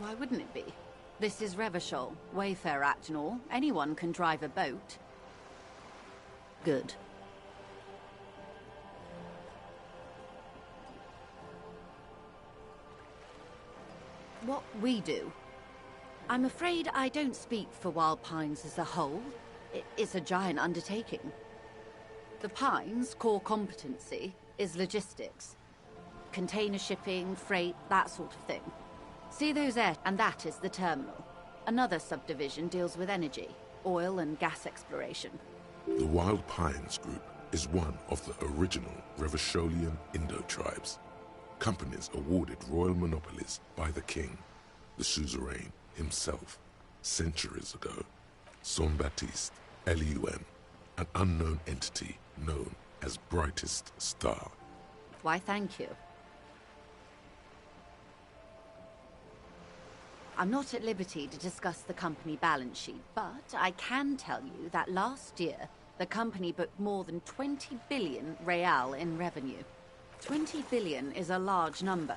Why wouldn't it be? This is Revachol, Wayfarer Act and all. Anyone can drive a boat. Good. What we do. I'm afraid I don't speak for Wild Pines as a whole. It's a giant undertaking. The Pines' core competency is logistics. Container shipping, freight, that sort of thing. See those and that is the terminal. Another subdivision deals with energy, oil and gas exploration. The Wild Pines Group is one of the original Revacholian Indo-tribes. Companies awarded royal monopolies by the king, the suzerain himself, centuries ago. Jean-Baptiste, Elysium, an unknown entity known as Brightest Star. Why, thank you. I'm not at liberty to discuss the company balance sheet, but I can tell you that last year, the company booked more than 20 billion real in revenue. 20 billion is a large number,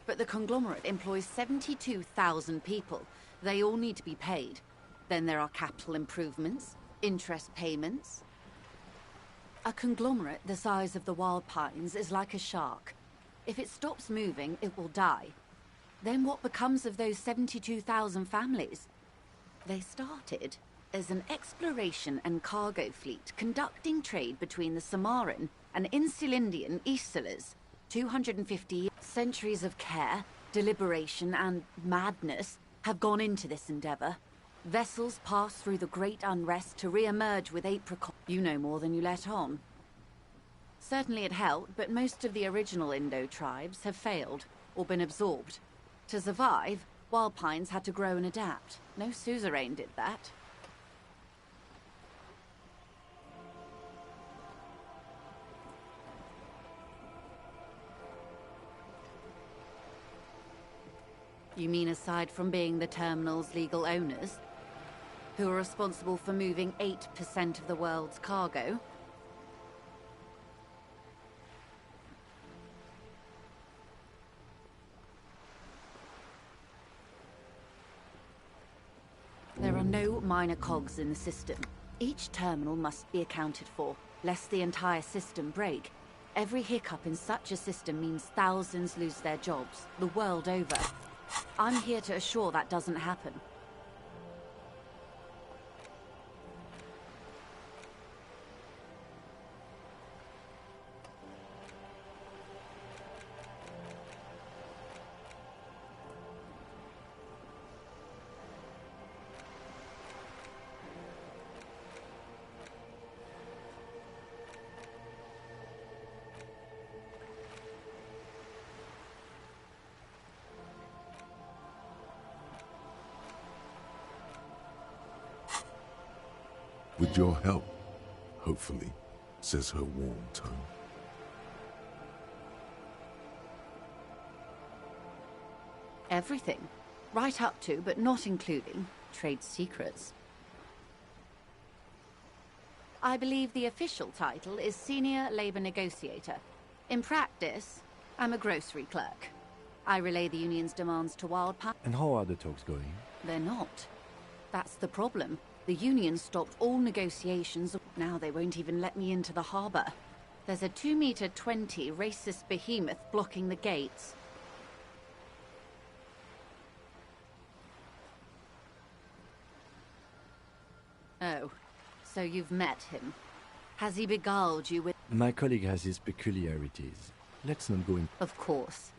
but the conglomerate employs 72,000 people. They all need to be paid. Then there are capital improvements, interest payments. A conglomerate the size of the Wild Pines is like a shark. If it stops moving, it will die. Then what becomes of those 72,000 families? They started as an exploration and cargo fleet conducting trade between the Samaran and Insulindian Isolas. 250 centuries of care, deliberation, and madness have gone into this endeavor. Vessels pass through the Great Unrest to re-emerge with apricot. You know more than you let on. Certainly it helped, but most of the original Indo tribes have failed or been absorbed. To survive, Wild Pines had to grow and adapt. No suzerain did that. You mean aside from being the terminal's legal owners, who are responsible for moving 8% of the world's cargo? There are no minor cogs in the system. Each terminal must be accounted for, lest the entire system break. Every hiccup in such a system means thousands lose their jobs, the world over. I'm here to assure that doesn't happen. With your help, hopefully, says her warm tone. Everything. Right up to, but not including, trade secrets. I believe the official title is Senior Labor Negotiator. In practice, I'm a grocery clerk. I relay the union's demands to Wild Pines. And how are the talks going? They're not. That's the problem. The union stopped all negotiations. Now they won't even let me into the harbor. There's a 2-meter-20 racist behemoth blocking the gates. Oh, so you've met him. Has he beguiled you with... My colleague has his peculiarities. Let's not go in... Of course.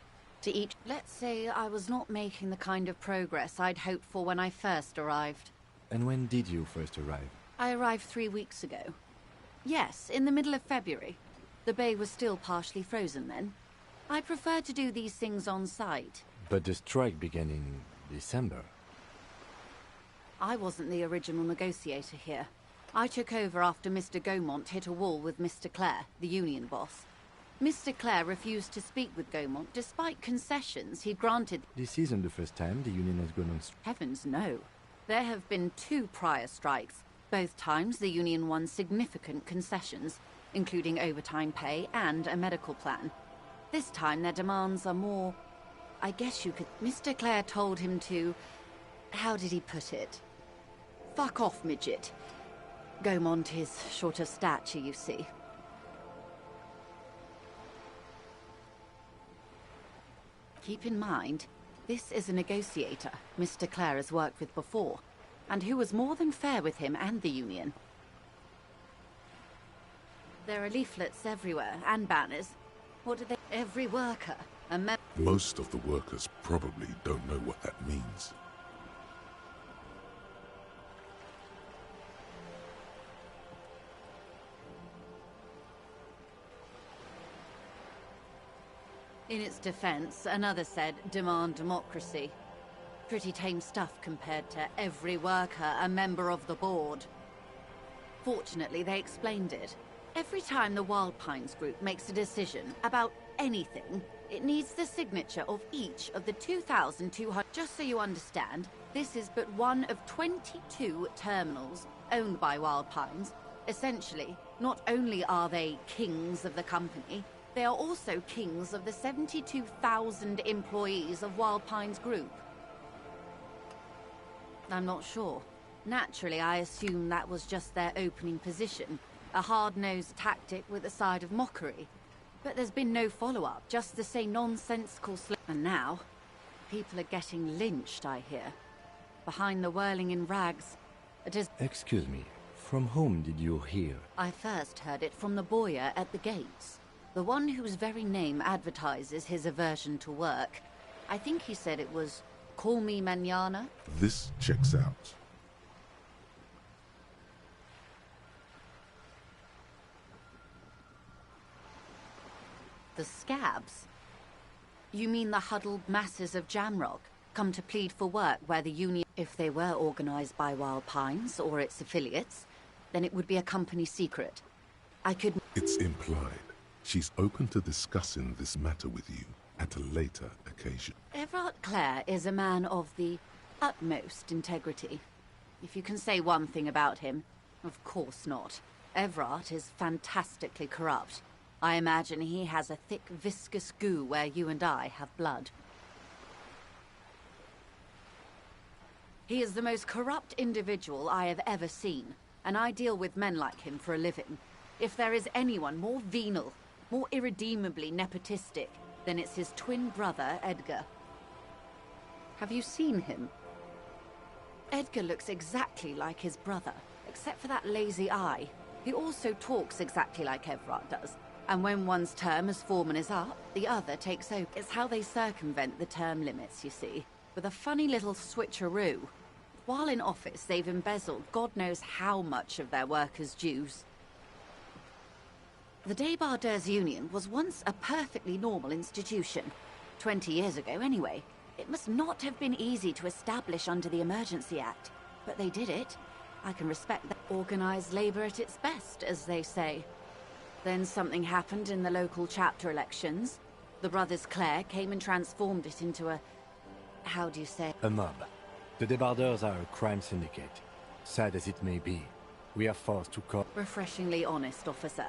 To each... Let's say I was not making the kind of progress I'd hoped for when I first arrived. And when did you first arrive? I arrived 3 weeks ago. Yes, in the middle of February. The bay was still partially frozen then. I prefer to do these things on site. But the strike began in December. I wasn't the original negotiator here. I took over after Mr. Gaumont hit a wall with Mr. Clare, the union boss. Mr. Clare refused to speak with Gaumont despite concessions he'd granted. This isn't the first time the union has gone on strike. Heavens no. There have been 2 prior strikes. Both times the union won significant concessions, including overtime pay and a medical plan. This time their demands are more I guess you could... Mr. Clare told him to... How did he put it? Fuck off, midget. Gaumont is short of stature, you see. Keep in mind, this is a negotiator Mr. Clare has worked with before, and who was more than fair with him and the Union. There are leaflets everywhere, and banners. What do they... Every worker, a member... Most of the workers probably don't know what that means. In its defense, another said, demand democracy. Pretty tame stuff compared to every worker a member of the board. Fortunately, they explained it. Every time the Wild Pines group makes a decision about anything, it needs the signature of each of the 2,200... Just so you understand, this is but one of 22 terminals owned by Wild Pines. Essentially, not only are they kings of the company, they are also kings of the 72,000 employees of Wild Pines Group. I'm not sure. Naturally, I assume that was just their opening position. A hard-nosed tactic with a side of mockery. But there's been no follow-up, just the same nonsensical And now, people are getting lynched, I hear. Behind the whirling in rags. It is... Excuse me, from whom did you hear? I first heard it from the bowyer at the gates. The one whose very name advertises his aversion to work. I think he said it was, call me mañana. This checks out. The scabs? You mean the huddled masses of Jamrock, come to plead for work where the Union... If they were organized by Wild Pines or its affiliates, then it would be a company secret. I could... It's implied. She's open to discussing this matter with you at a later occasion. Everard Clare is a man of the utmost integrity. If you can say one thing about him, of course not. Everard is fantastically corrupt. I imagine he has a thick, viscous goo where you and I have blood. He is the most corrupt individual I have ever seen, and I deal with men like him for a living. If there is anyone more venal, more irredeemably nepotistic, then it's his twin brother, Edgar. Have you seen him? Edgar looks exactly like his brother, except for that lazy eye. He also talks exactly like Everard does. And when one's term as foreman is up, the other takes over. It's how they circumvent the term limits, you see, with a funny little switcheroo. While in office, they've embezzled God knows how much of their workers' dues. The Débardeurs Union was once a perfectly normal institution. 20 years ago, anyway. It must not have been easy to establish under the Emergency Act. But they did it. I can respect that. Organized labor at its best, as they say. Then something happened in the local chapter elections. The brothers Clare came and transformed it into a... how do you say? A mob. The Débardeurs are a crime syndicate. Sad as it may be, we are forced to call... Refreshingly honest, officer.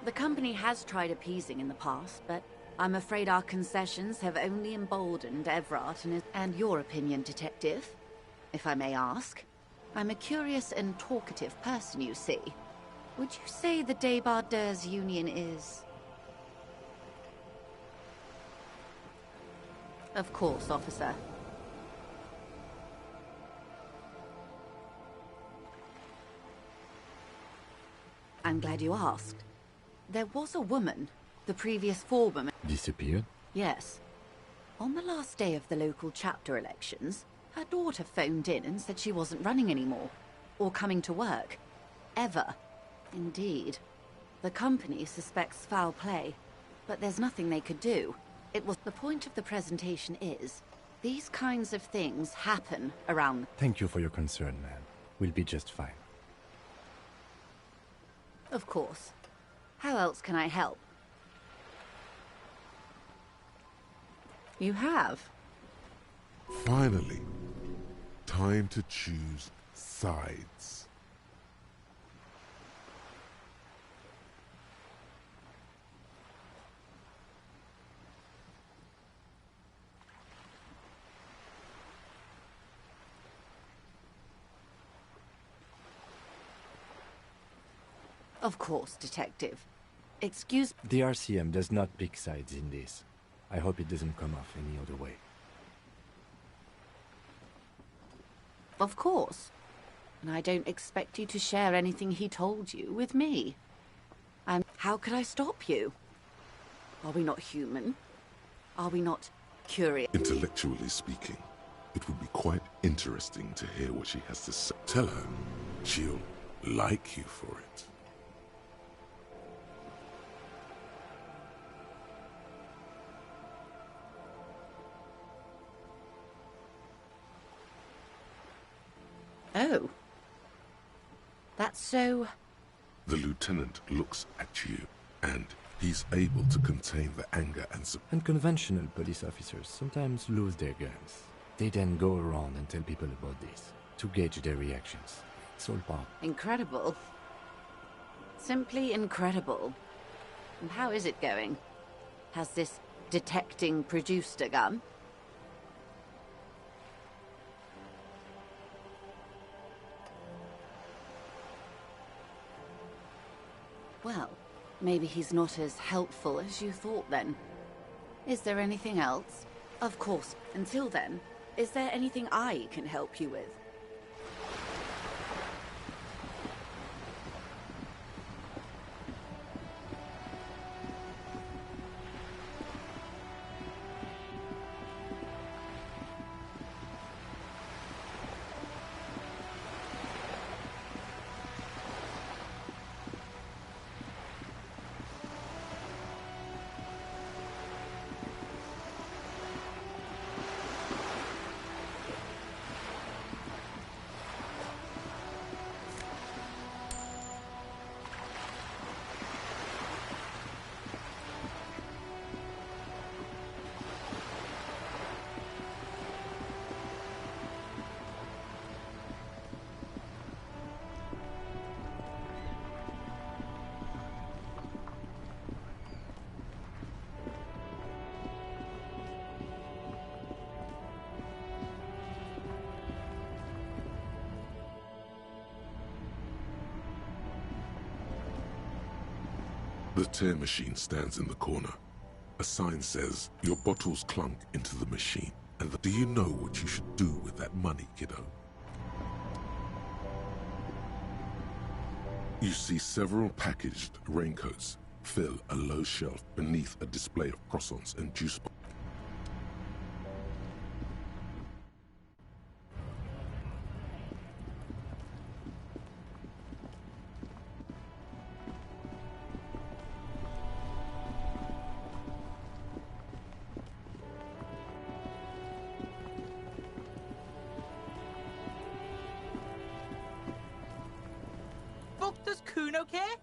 The company has tried appeasing in the past, but I'm afraid our concessions have only emboldened Everard and your opinion, Detective, if I may ask. I'm a curious and talkative person, you see. Would you say the Débardeurs Union is... Of course, officer. I'm glad you asked. There was a woman, the previous forewoman... Disappeared? Yes. On the last day of the local chapter elections, her daughter phoned in and said she wasn't running anymore. Or coming to work. Ever. Indeed. The company suspects foul play, but there's nothing they could do. It was... The point of the presentation is, these kinds of things happen around... Thank you for your concern, man. We'll be just fine. Of course. How else can I help? You have? Finally. Time to choose sides. Of course, Detective. Excuse... The RCM does not pick sides in this. I hope it doesn't come off any other way. Of course. And I don't expect you to share anything he told you with me. How could I stop you? Are we not human? Are we not curious? Intellectually speaking, it would be quite interesting to hear what she has to say. Tell her she'll like you for it. Oh. That's so... The lieutenant looks at you, and he's able to contain the anger and Unconventional police officers sometimes lose their guns. They then go around and tell people about this, to gauge their reactions. It's all part. Incredible. Simply incredible. And how is it going? Has this detecting produced a gun? Well, maybe he's not as helpful as you thought then. Is there anything else? Of course, until then, is there anything I can help you with? The tear machine stands in the corner. A sign says, your bottles clunk into the machine. And do you know what you should do with that money, kiddo? You see several packaged raincoats fill a low shelf beneath a display of croissants and juice bottles. Does Kuno care?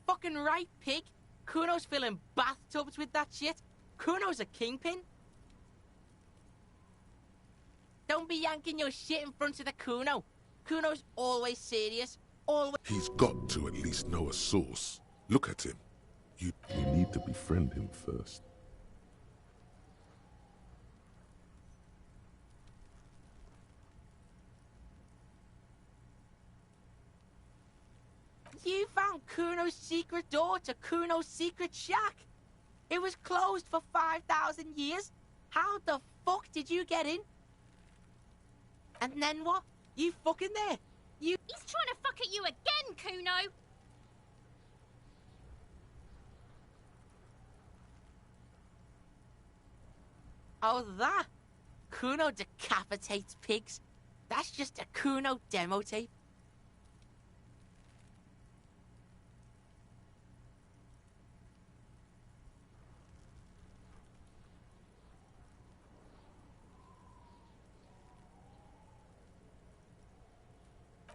Fucking right, pig. Kuno's filling bathtubs with that shit. Kuno's a kingpin. Don't be yanking your shit in front of the Kuno. Kuno's always serious. Always. He's got to at least know a source. Look at him. You need to befriend him first. You found Kuno's secret door to Kuno's secret shack. It was closed for 5,000 years. How the fuck did you get in? And then what? You fucking there? You... He's trying to fuck at you again, Kuno! Oh, that? Kuno decapitates pigs. That's just a Kuno demo tape.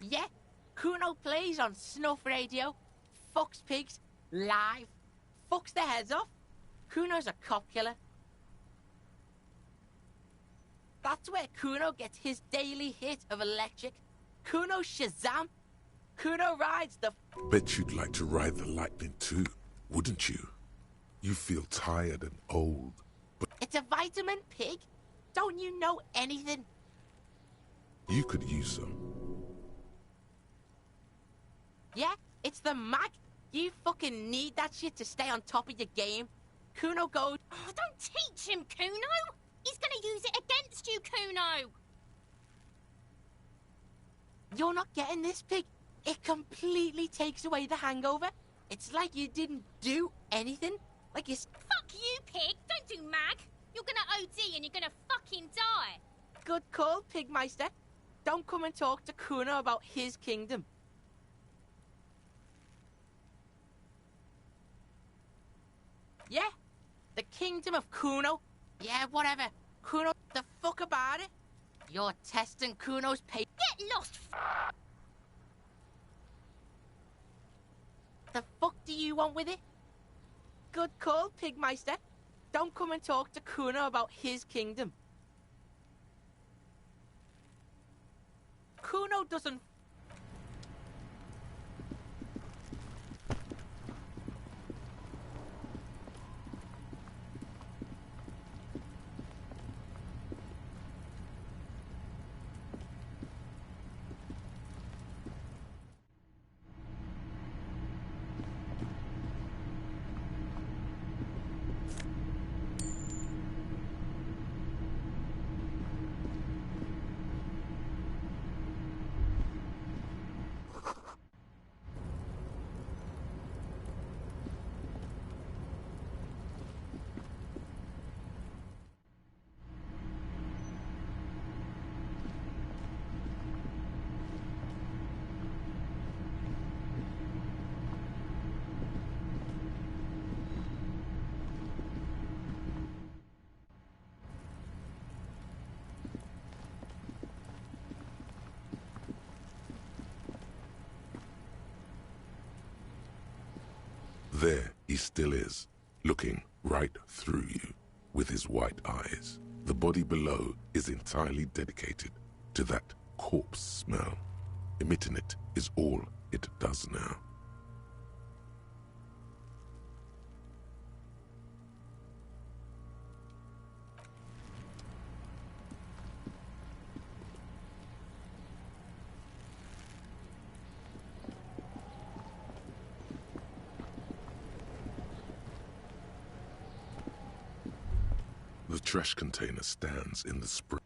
Yeah, Kuno plays on snuff radio, fucks pigs, live, fucks their heads off. Kuno's a cop killer. That's where Kuno gets his daily hit of electric. Kuno Shazam. Kuno rides the... Bet you'd like to ride the lightning too, wouldn't you? You feel tired and old, but... It's a vitamin, pig. Don't you know anything? You could use some. Yeah, it's the mag. You fucking need that shit to stay on top of your game. Kuno goes... Oh, don't teach him, Kuno! He's gonna use it against you, Kuno! You're not getting this, Pig. It completely takes away the hangover. It's like you didn't do anything. Like you... Fuck you, Pig! Don't do mag! You're gonna OD and you're gonna fucking die! Good call, Pigmeister. Don't come and talk to Kuno about his kingdom. Yeah, the kingdom of Kuno. Yeah, whatever. Kuno, the fuck about it? You're testing Kuno's patience. Get lost, The fuck do you want with it? Good call, Pigmeister. Don't come and talk to Kuno about his kingdom. Kuno doesn't... There he still is, looking right through you with his white eyes. The body below is entirely dedicated to that corpse smell. Emitting it is all it does now. The trash container stands in the spring.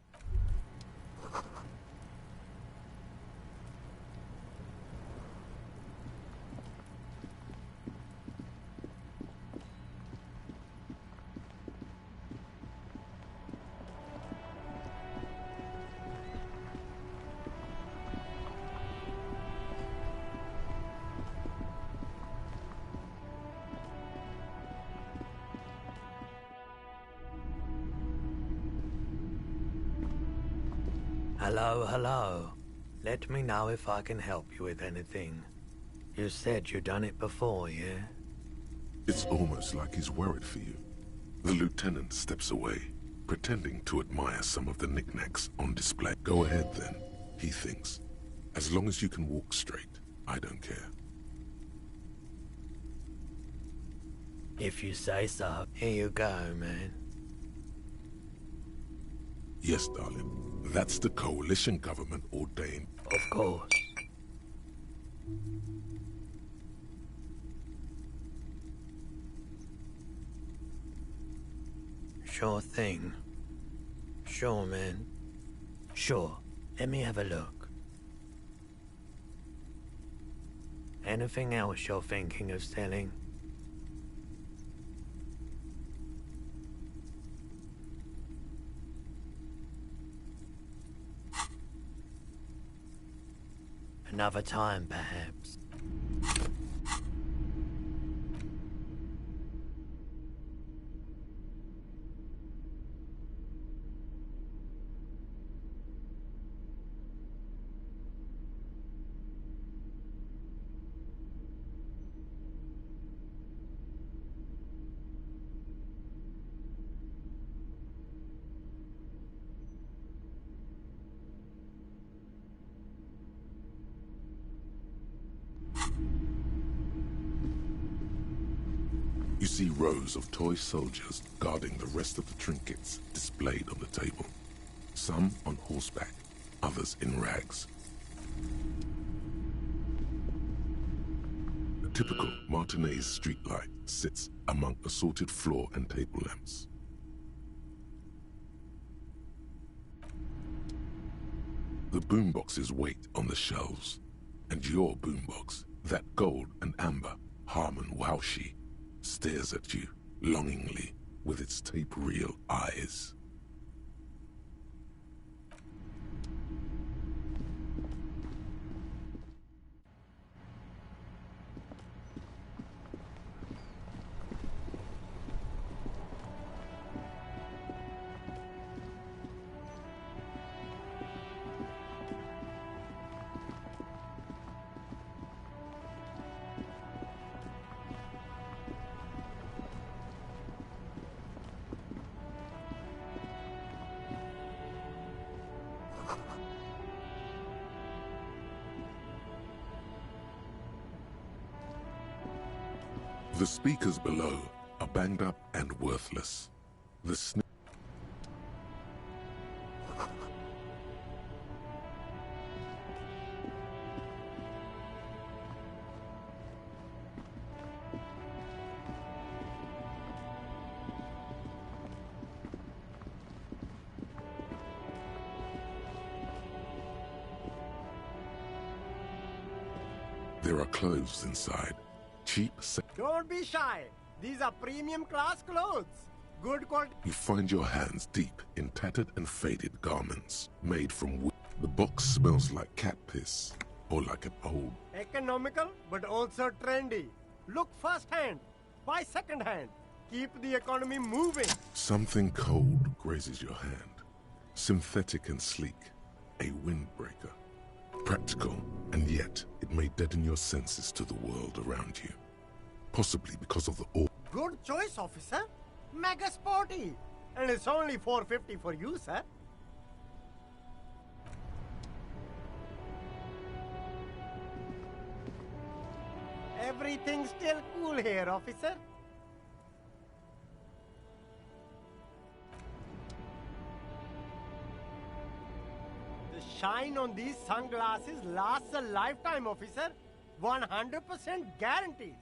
Hello, hello. Let me know if I can help you with anything. You said you done it before, yeah? It's almost like he's worried for you. The lieutenant steps away, pretending to admire some of the knickknacks on display. Go ahead then, he thinks. As long as you can walk straight, I don't care. If you say so. Here you go, man. Yes, darling. That's the coalition government ordained. Of course. Sure thing. Sure, man. Sure. Let me have a look. Anything else you're thinking of selling? Another time, perhaps. You see rows of toy soldiers guarding the rest of the trinkets displayed on the table. Some on horseback, others in rags. typical Martinez streetlight sits among assorted floor and table lamps. The boomboxes wait on the shelves, and your boombox, that gold and amber Harman Waushi, stares at you longingly with its tape-reel eyes. The speakers below are banged up and worthless. The There are clothes inside. Cheap. Don't be shy. These are premium class clothes. Good quality. You find your hands deep in tattered and faded garments made from wood. The box smells like cat piss or like an old. Economical, but also trendy. Look first-hand. Buy second-hand. Keep the economy moving. Something cold grazes your hand. Synthetic and sleek. A windbreaker. Practical, and yet it may deaden your senses to the world around you. Possibly because of the Good choice, officer. Mega sporty. And it's only $4.50 for you, sir. Everything's still cool here, officer. The shine on these sunglasses lasts a lifetime, officer. 100% guaranteed.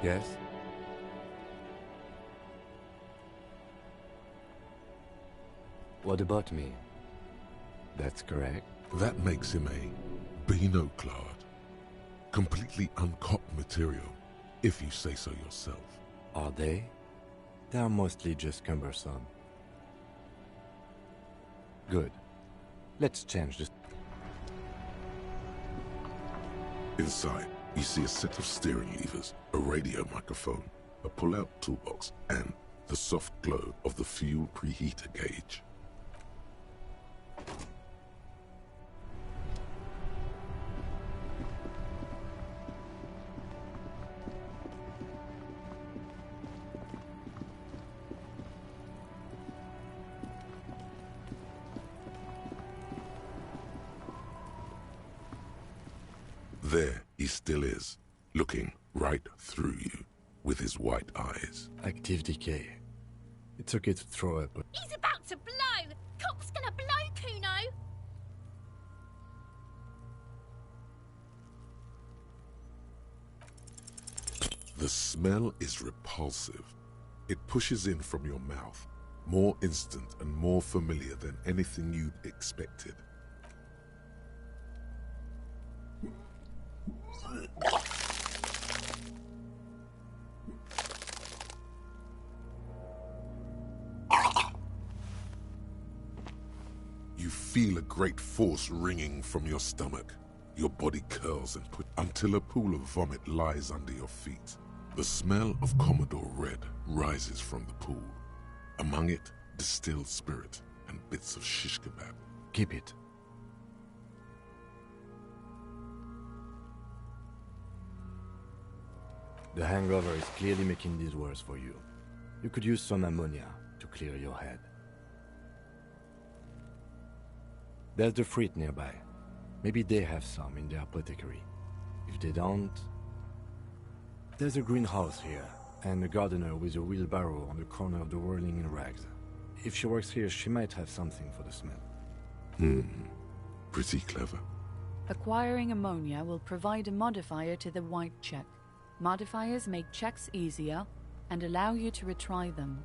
Yes? What about me? That's correct. That makes him a Beano-clad, completely uncopped material, if you say so yourself. Are they? They are mostly just cumbersome. Good. Let's change this. Inside, you see a set of steering levers, a radio microphone, a pull-out toolbox, and the soft glow of the fuel preheater gauge. There he still is, looking right through you with his white eyes. Active decay. It's okay to throw up. He's about to blow! Cock's gonna blow, Kuno! The smell is repulsive. It pushes in from your mouth, more instant and more familiar than anything you'd expected. You feel a great force ringing from your stomach. Your body curls and until a pool of vomit lies under your feet. The smell of Commodore Red rises from the pool. Among it, distilled spirit and bits of shish kebab. Keep it. The hangover is clearly making these worse for you. You could use some ammonia to clear your head. There's the fruit nearby. Maybe they have some in their apothecary. If they don't... There's a greenhouse here, and a gardener with a wheelbarrow on the corner of the whirling in rags. If she works here, she might have something for the smell. Pretty clever. Acquiring ammonia will provide a modifier to the white check. Modifiers make checks easier and allow you to retry them.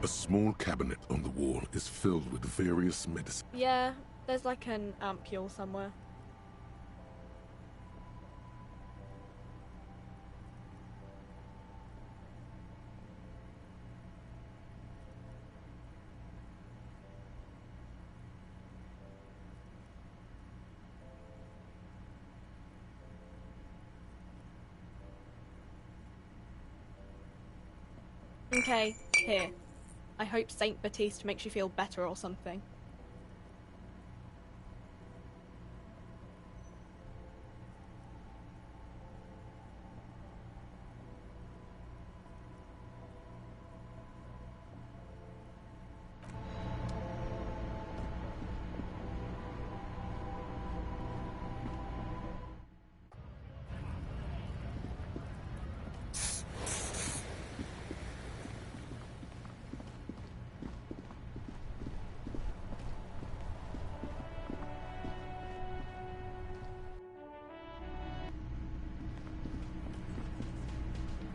A small cabinet on the wall is filled with various medicines. Yeah, there's like an ampule somewhere. Okay, here. I hope Saint Baptiste makes you feel better or something.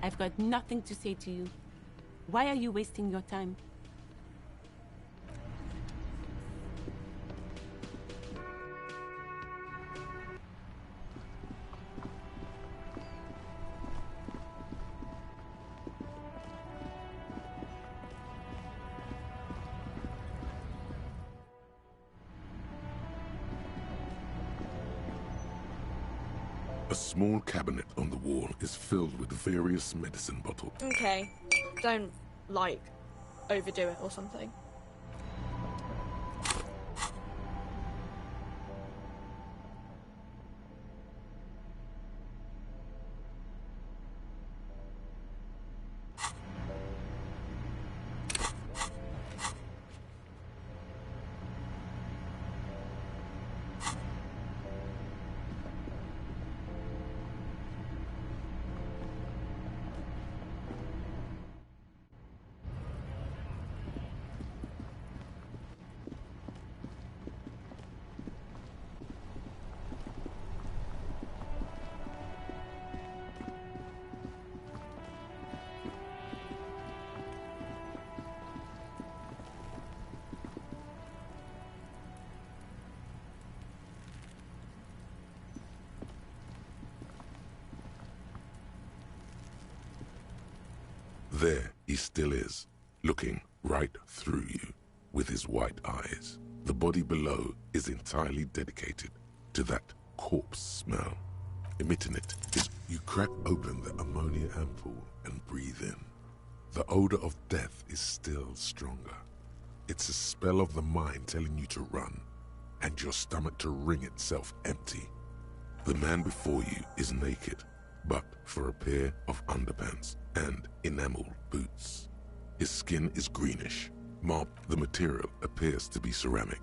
I've got nothing to say to you. Why are you wasting your time? A small cabinet on the wall is filled with various medicine bottles. Okay, don't, like, overdo it or something. There he still is, looking right through you with his white eyes. The body below is entirely dedicated to that corpse smell. Emitting it is you crack open the ammonia ampoule and breathe in. The odor of death is still stronger. It's a spell of the mind telling you to run, and your stomach to wring itself empty. The man before you is naked, but for a pair of underpants and enameled boots. His skin is greenish. The material appears to be ceramic.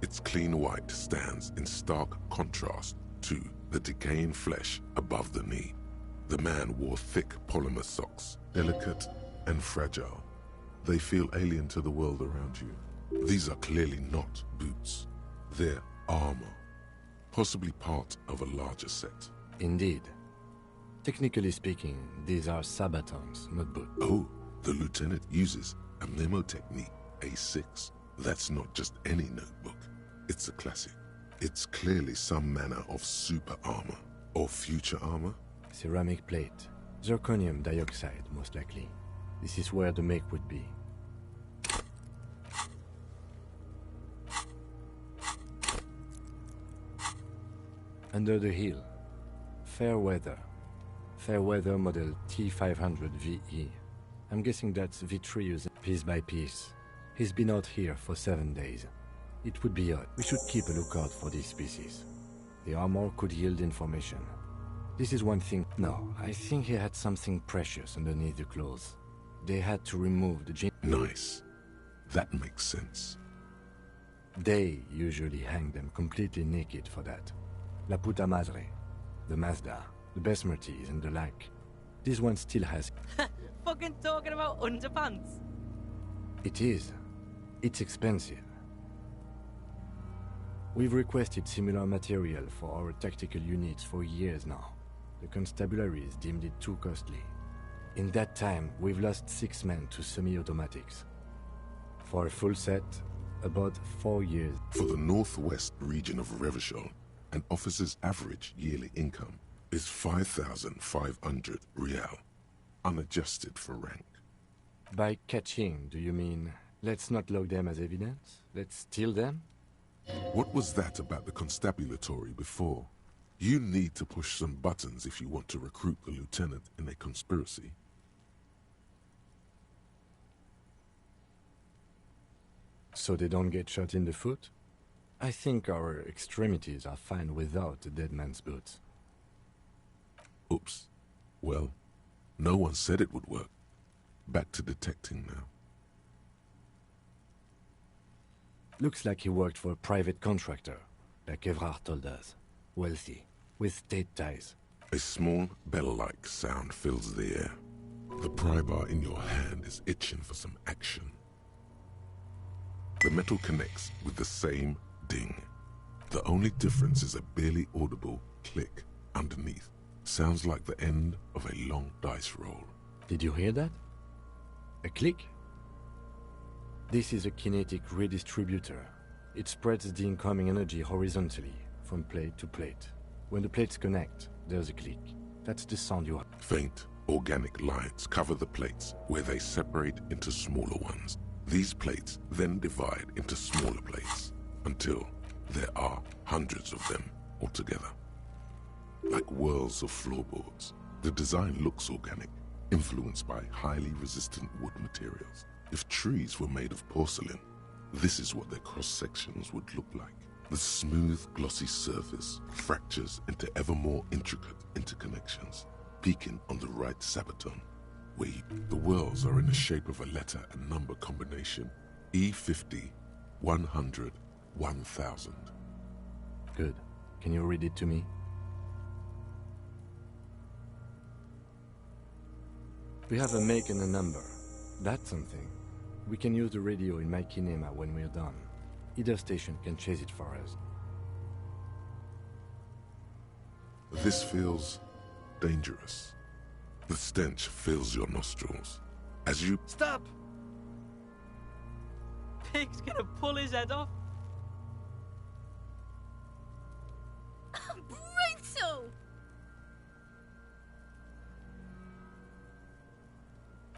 Its clean white stands in stark contrast to the decaying flesh above the knee. The man wore thick polymer socks, delicate and fragile. They feel alien to the world around you. These are clearly not boots. They're armor, possibly part of a larger set. Indeed. Technically speaking, these are sabatons, not boots. Oh, the lieutenant uses a memo technique, A6. That's not just any notebook. It's a classic. It's clearly some manner of super armor, or future armor. Ceramic plate. Zirconium dioxide, most likely. This is where the make would be. Under the hill. Fair weather. Fair weather model T500 VE. I'm guessing that's Vitreous piece by piece. He's been out here for 7 days. It would be odd. We should keep a lookout for these species. The armor could yield information. This is one thing. No, I think he had something precious underneath the clothes. They had to remove the gene. Nice. That makes sense. They usually hang them completely naked for that. La puta madre, the Mazda, the Besmerties and the like. This one still has... Fucking talking about underpants. It is. It's expensive. We've requested similar material for our tactical units for years now. The constabularies deemed it too costly. In that time, we've lost 6 men to semi-automatics. For a full set, about 4 years. For the northwest region of Revachol, an officer's average yearly income is 5,500 real, unadjusted for rank. By catching, do you mean, let's not log them as evidence? Let's steal them? What was that about the constabulatory before? You need to push some buttons if you want to recruit the lieutenant in a conspiracy. So they don't get shot in the foot? I think our extremities are fine without the dead man's boots. Oops. Well, no one said it would work. Back to detecting now. Looks like he worked for a private contractor, like Evrard told us. Wealthy, with state ties. A small bell-like sound fills the air. The pry bar in your hand is itching for some action. The metal connects with the same ding. The only difference is a barely audible click underneath. Sounds like the end of a long dice roll. Did you hear that? A click? This is a kinetic redistributor. It spreads the incoming energy horizontally, from plate to plate. When the plates connect, there's a click. That's the sound you heard. Faint, organic lines cover the plates where they separate into smaller ones. These plates then divide into smaller plates until there are hundreds of them altogether. Like whirls of floorboards, the design looks organic, influenced by highly resistant wood materials. If trees were made of porcelain, this is what their cross-sections would look like. The smooth, glossy surface fractures into ever more intricate interconnections, peaking on the right sabaton, where the whirls are in the shape of a letter and number combination, E50, 100, 1000. Good. Can you read it to me? We have a make and a number. That's something. We can use the radio in my kinema when we're done. Either station can chase it for us. This feels dangerous. The stench fills your nostrils. As you... Stop! Pig's gonna pull his head off. Brutal!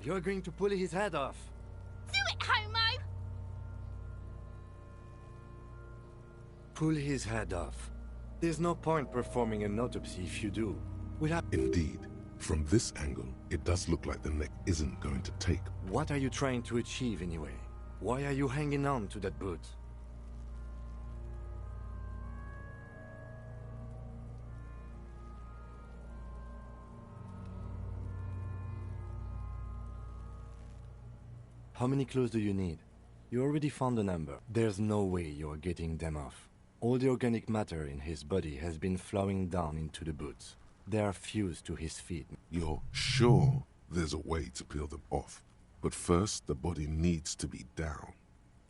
You're going to pull his head off. Do it, homo! Pull his head off. There's no point performing an autopsy if you do. We'll have... Indeed. From this angle, it does look like the neck isn't going to take. What are you trying to achieve anyway? Why are you hanging on to that boot? How many clues do you need? You already found a number. There's no way you're getting them off. All the organic matter in his body has been flowing down into the boots. They are fused to his feet. You're sure there's a way to peel them off? But first, the body needs to be down.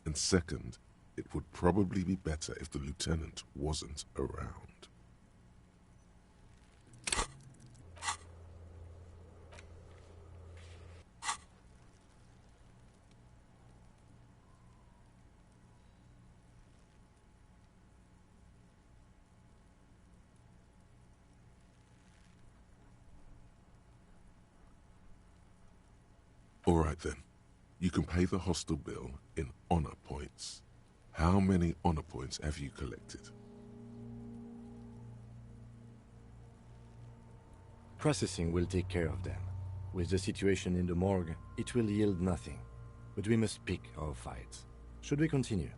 And second, it would probably be better if the lieutenant wasn't around. All right then. You can pay the hostel bill in honor points. How many honor points have you collected? Processing will take care of them. With the situation in the morgue, it will yield nothing. But we must pick our fights. Should we continue?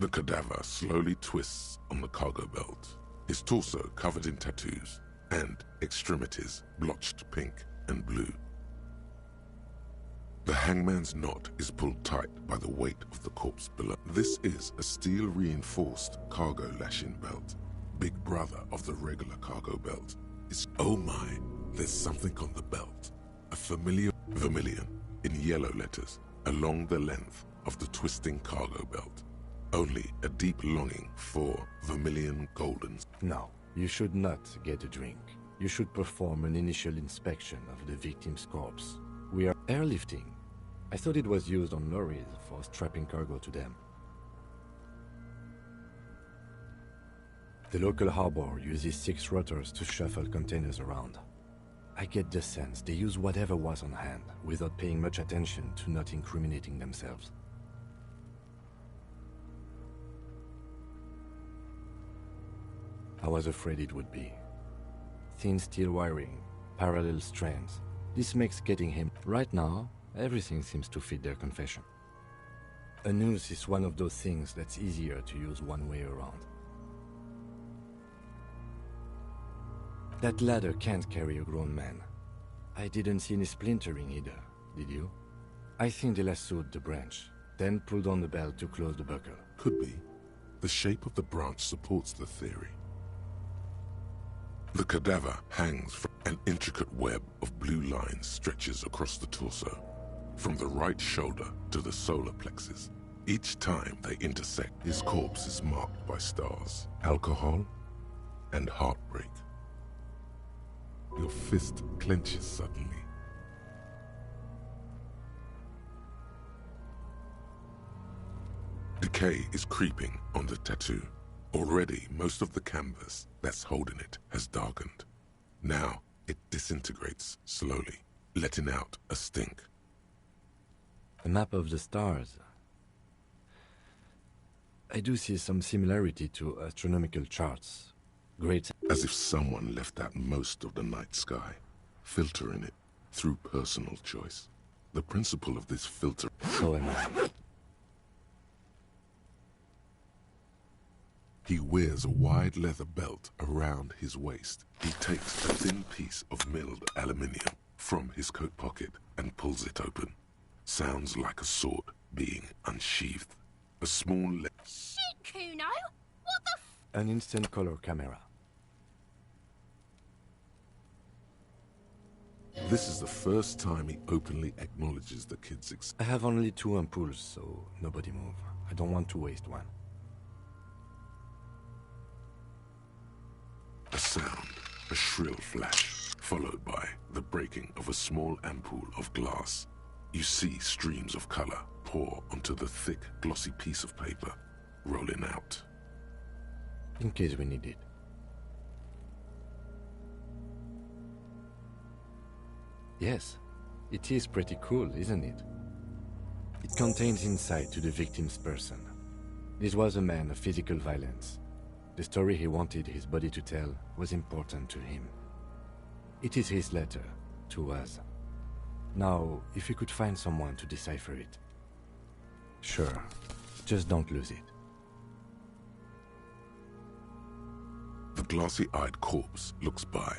The cadaver slowly twists on the cargo belt, his torso covered in tattoos, and extremities blotched pink and blue. The hangman's knot is pulled tight by the weight of the corpse below. This is a steel-reinforced cargo lashing belt, big brother of the regular cargo belt. Oh my, there's something on the belt. A familiar vermilion in yellow letters along the length of the twisting cargo belt. Only a deep longing for vermilion goldens. No, you should not get a drink. You should perform an initial inspection of the victim's corpse. We are airlifting. I thought it was used on lorries for strapping cargo to them. The local harbor uses 6 rotors to shuffle containers around. I get the sense they use whatever was on hand, without paying much attention to not incriminating themselves. I was afraid it would be. Thin steel wiring, parallel strands. This makes getting him... Right now, everything seems to fit their confession. A noose is one of those things that's easier to use one way around. That ladder can't carry a grown man. I didn't see any splintering either, did you? I think they lassoed the branch, then pulled on the belt to close the buckle. Could be. The shape of the branch supports the theory. The cadaver hangs from an intricate web of blue lines stretches across the torso, from the right shoulder to the solar plexus. Each time they intersect, his corpse is marked by stars, alcohol, and heartbreak. Your fist clenches suddenly. Decay is creeping on the tattoo. Already, most of the canvas that's holding it has darkened. Now, it disintegrates slowly, letting out a stink. A map of the stars. I do see some similarity to astronomical charts. Great. As if someone left out most of the night sky, filtering it through personal choice. The principle of this filter... So am I. He wears a wide leather belt around his waist. He takes a thin piece of milled aluminium from his coat pocket and pulls it open. Sounds like a sword being unsheathed. A small... Shit, Kuno! What the f... An instant color camera. This is the first time he openly acknowledges the kid's I have only 2 ampoules, so nobody move. I don't want to waste one. A sound, a shrill flash, followed by the breaking of a small ampoule of glass. You see streams of color pour onto the thick, glossy piece of paper, rolling out. In case we need it. Yes, it is pretty cool, isn't it? It contains insight to the victim's person. This was a man of physical violence. The story he wanted his body to tell was important to him. It is his letter to us. Now, if you could find someone to decipher it. Sure, just don't lose it. The glassy-eyed corpse looks by,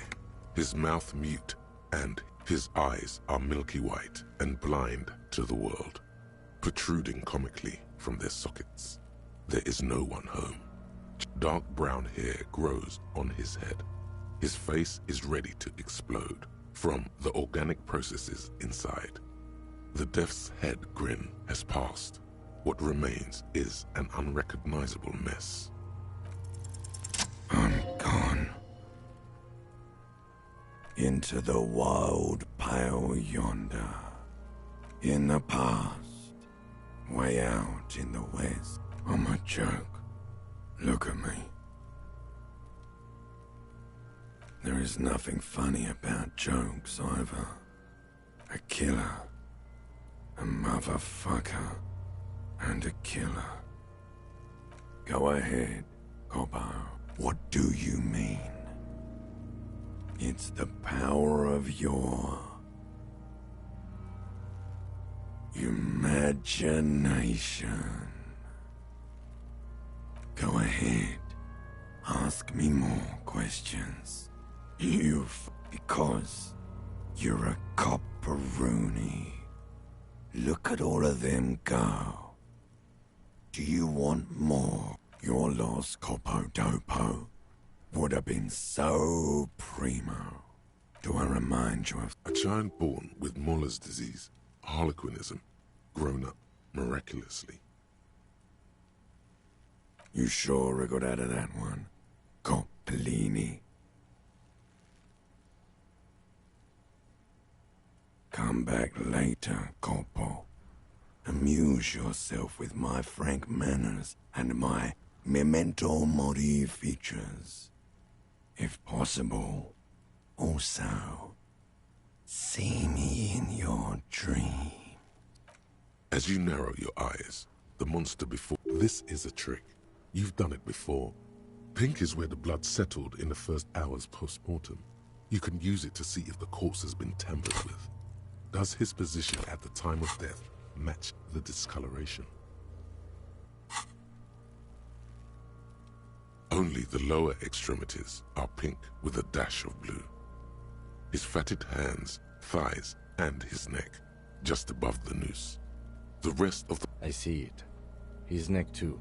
his mouth mute, and his eyes are milky white and blind to the world, protruding comically from their sockets. There is no one home. Dark brown hair grows on his head. His face is ready to explode from the organic processes inside. The death's head grin has passed. What remains is an unrecognizable mess. I'm gone. Into the wild pale yonder. In the past. Way out in the west. I'm a joke. Look at me. There is nothing funny about jokes either. A killer. A motherfucker. And a killer. Go ahead, Coppo. What do you mean? It's the power of your imagination. Go ahead. Ask me more questions. Because you're a copperoonie. Look at all of them go. Do you want more? Your lost Coppo-Dopo would have been so primo. Do I remind you of... A child born with Muller's disease, harlequinism, grown up miraculously. You sure I got out of that one, Coppellini? Come back later, Coppo. Amuse yourself with my frank manners and my memento mori features. If possible, also, see me in your dream. As you narrow your eyes, the monster before... This is a trick. You've done it before. Pink is where the blood settled in the first hours post-mortem. You can use it to see if the corpse has been tampered with. Does his position at the time of death match the discoloration? Only the lower extremities are pink with a dash of blue. His fatted hands, thighs, and his neck, just above the noose. The rest of the... I see it. His neck too.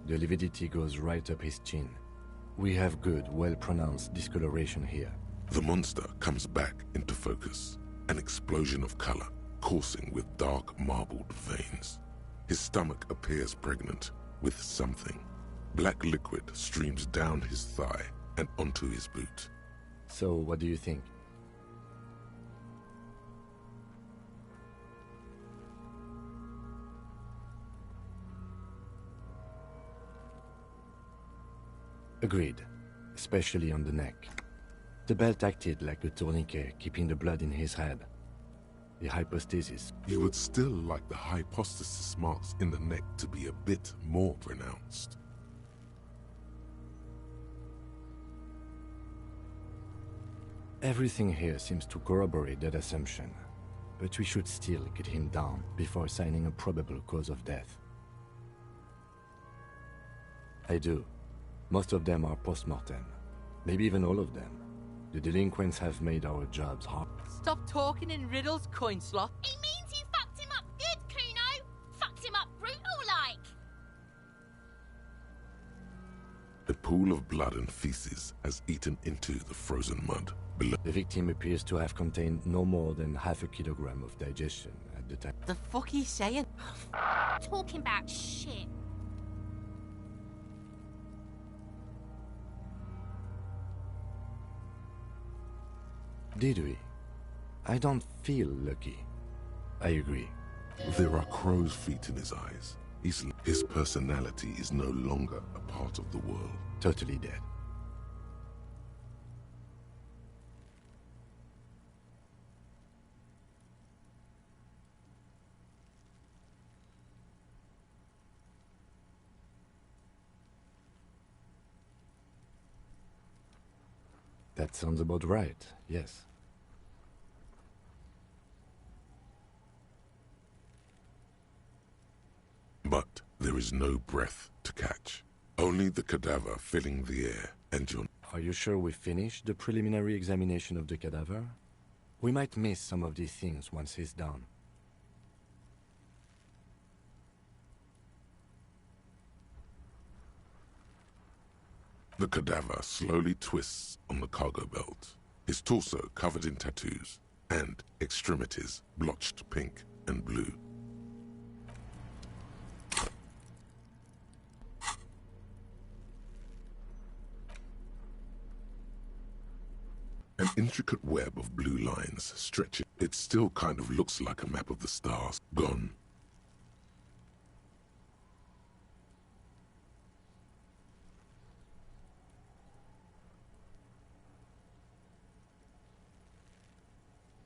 The lividity goes right up his chin. We have good, well-pronounced discoloration here. The monster comes back into focus. An explosion of color, coursing with dark marbled veins. His stomach appears pregnant with something. Black liquid streams down his thigh and onto his boot. So, what do you think? Agreed, especially on the neck. The belt acted like a tourniquet, keeping the blood in his head. The hypostasis... You would still like the hypostasis marks in the neck to be a bit more pronounced. Everything here seems to corroborate that assumption, but we should still get him down before assigning a probable cause of death. I do. Most of them are post-mortem. Maybe even all of them. The delinquents have made our jobs hard. Stop talking in riddles, coin slot. He means you fucked him up good, Kuno. Fucked him up brutal-like. A pool of blood and feces has eaten into the frozen mud below. The victim appears to have contained no more than half a kilogram of digestion at the time. The fuck he's saying? Talking about shit. Did we? I don't feel lucky. I agree. There are crow's feet in his eyes. His personality is no longer a part of the world. Totally dead. That sounds about right, yes. But there is no breath to catch. Only the cadaver filling the air and your... Are you sure we finished the preliminary examination of the cadaver? We might miss some of these things once he's done. The cadaver slowly twists on the cargo belt, his torso covered in tattoos, and extremities blotched pink and blue. An intricate web of blue lines stretching. It still kind of looks like a map of the stars. Gone.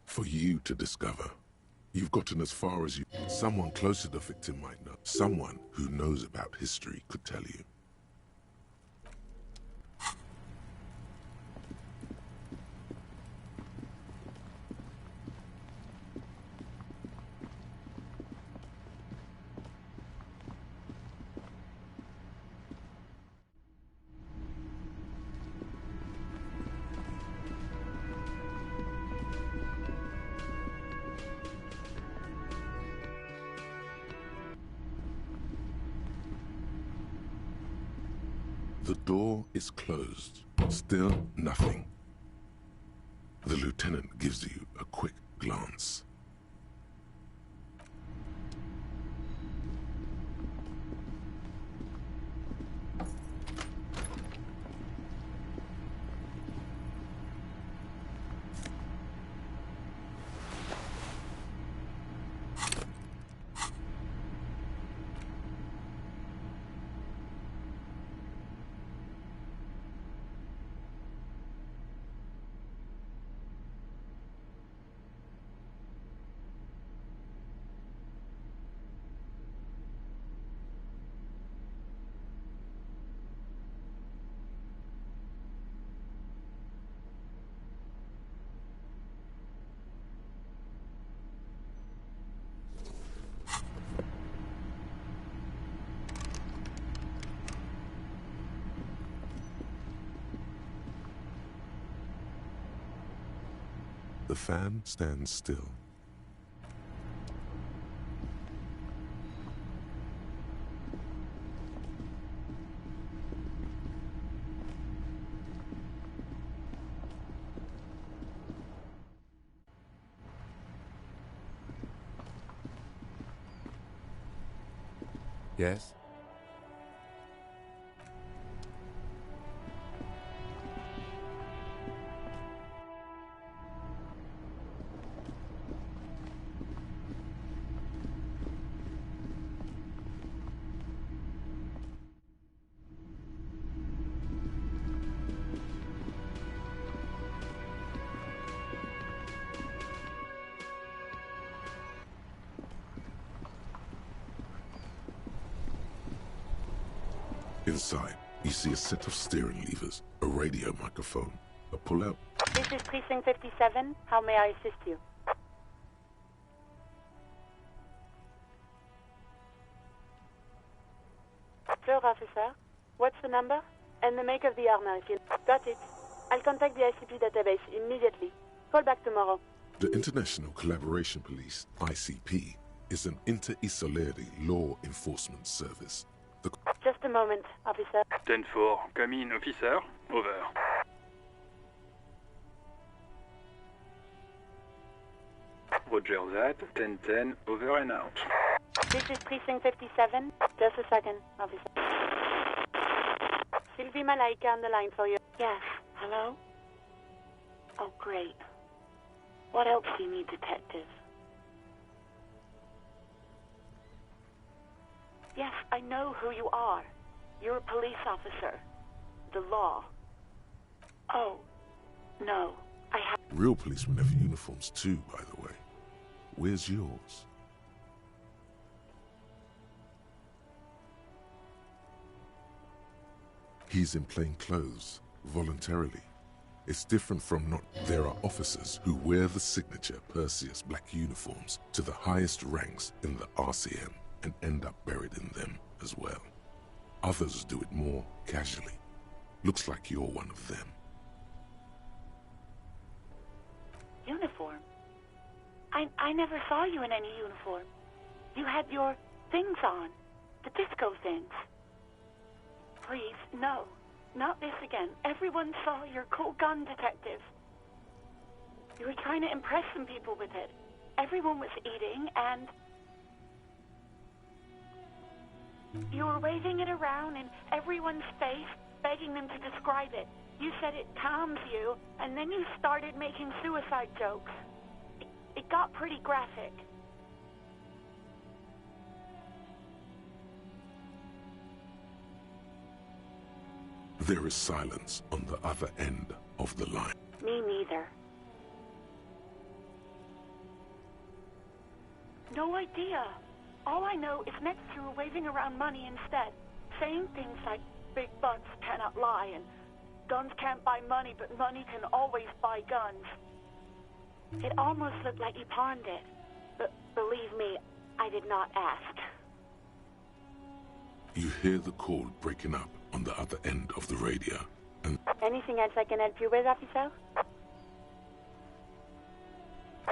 For you to discover. You've gotten as far as you... Someone close to the victim might know. Someone who knows about history could tell you. The door is closed. Still nothing. The lieutenant gives you a quick glance. The fan stands still. Yes? Inside, you see a set of steering levers, a radio microphone, a pull-out. This is Precinct 57. How may I assist you? Sure, officer. What's the number? And the make of the armor, if you... Got it. I'll contact the ICP database immediately. Call back tomorrow. The International Collaboration Police, ICP, is an inter-Isolari law enforcement service. Just a moment, officer. 10-4, come in, officer. Over. Roger that. 10-10, over and out. This is Precinct 57. Just a second, officer. Sylvie Malaika on the line for you. Yes. Hello? Oh, great. What else do you need, detective? Yes, I know who you are. You're a police officer. The law. Oh, no. I have... Real policemen have uniforms too, by the way. Where's yours? He's in plain clothes, voluntarily. It's different from not. There are officers who wear the signature Perseus black uniforms to the highest ranks in the RCM and end up buried in them as well. Others do it more casually. Looks like you're one of them. Uniform? I never saw you in any uniform. You had your things on. The disco things. Please, no. Not this again. Everyone saw your cool gun, detective. You were trying to impress some people with it. Everyone was eating, and you were waving it around in everyone's face, begging them to describe it. You said it calms you, and then you started making suicide jokes. It got pretty graphic. There is silence on the other end of the line. Me neither. No idea. All I know is next you were waving around money instead, saying things like big butts cannot lie and guns can't buy money, but money can always buy guns. It almost looked like you pawned it, but believe me, I did not ask. You hear the call breaking up on the other end of the radio, and Anything else I can help you with, officer?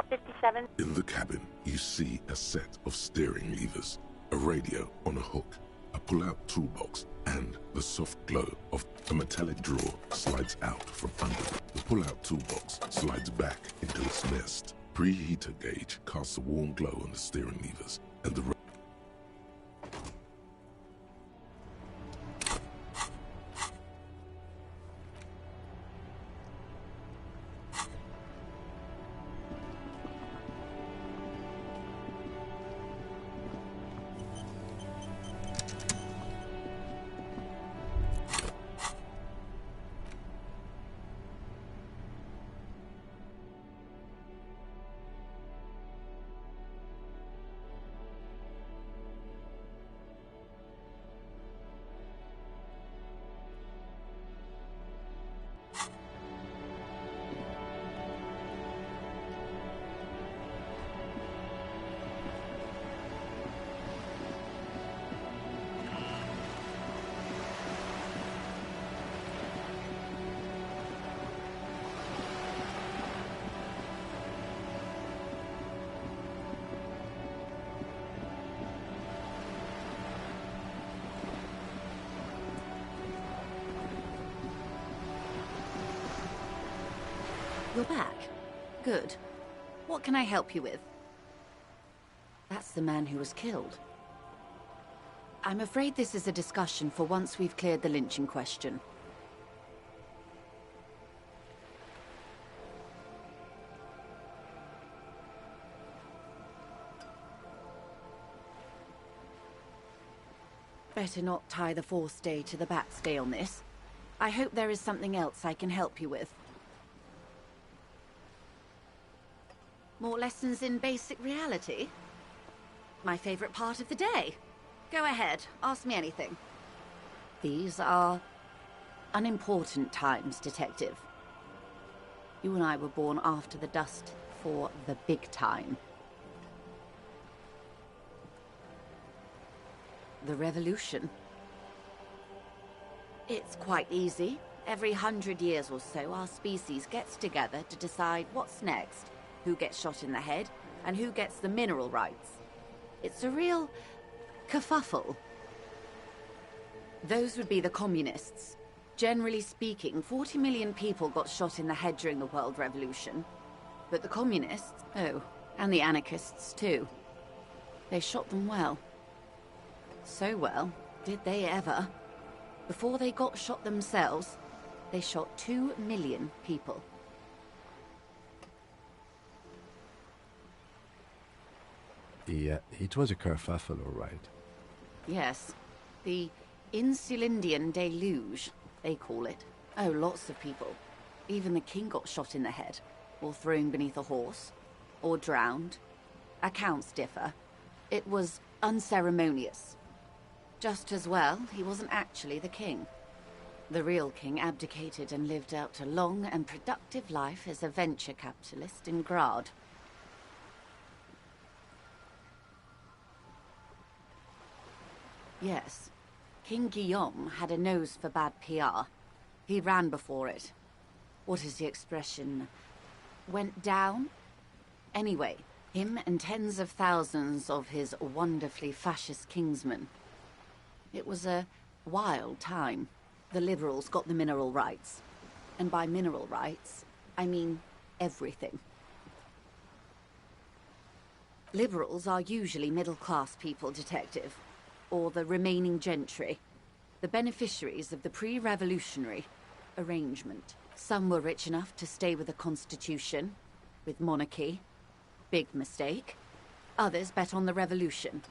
57. in the cabin you see a set of steering levers, a radio on a hook, a pull-out toolbox, and the soft glow of a metallic drawer slides out from under it. The pull-out toolbox slides back into its nest. Preheater gauge casts a warm glow on the steering levers, and the You're back. Good. What can I help you with? That's the man who was killed. I'm afraid this is a discussion for once we've cleared the lynching question. Better not tie the forestay to the backstay on this. I hope there is something else I can help you with. More lessons in basic reality? My favorite part of the day. Go ahead, ask me anything. These are unimportant times, Detective. You and I were born after the dust for the big time. The revolution. It's quite easy. Every 100 years or so, our species gets together to decide what's next. Who gets shot in the head, and who gets the mineral rights. It's a real kerfuffle. Those would be the communists. Generally speaking, 40 million people got shot in the head during the World Revolution. But the communists, oh, and the anarchists too. They shot them well. So well, did they ever? Before they got shot themselves, they shot 2 million people. It was a kerfuffle, all right. Yes. The Insulindian deluge, they call it. Oh, lots of people. Even the king got shot in the head, or thrown beneath a horse, or drowned. Accounts differ. It was unceremonious. Just as well, he wasn't actually the king. The real king abdicated and lived out a long and productive life as a venture capitalist in Grad. Yes, King Guillaume had a nose for bad PR. He ran before it. What is the expression? Went down? Anyway, him and tens of thousands of his wonderfully fascist kingsmen. It was a wild time. The liberals got the mineral rights. And by mineral rights, I mean everything. Liberals are usually middle-class people, Detective. Or the remaining gentry. The beneficiaries of the pre-revolutionary arrangement. Some were rich enough to stay with the Constitution, with monarchy. Big mistake. Others bet on the revolution.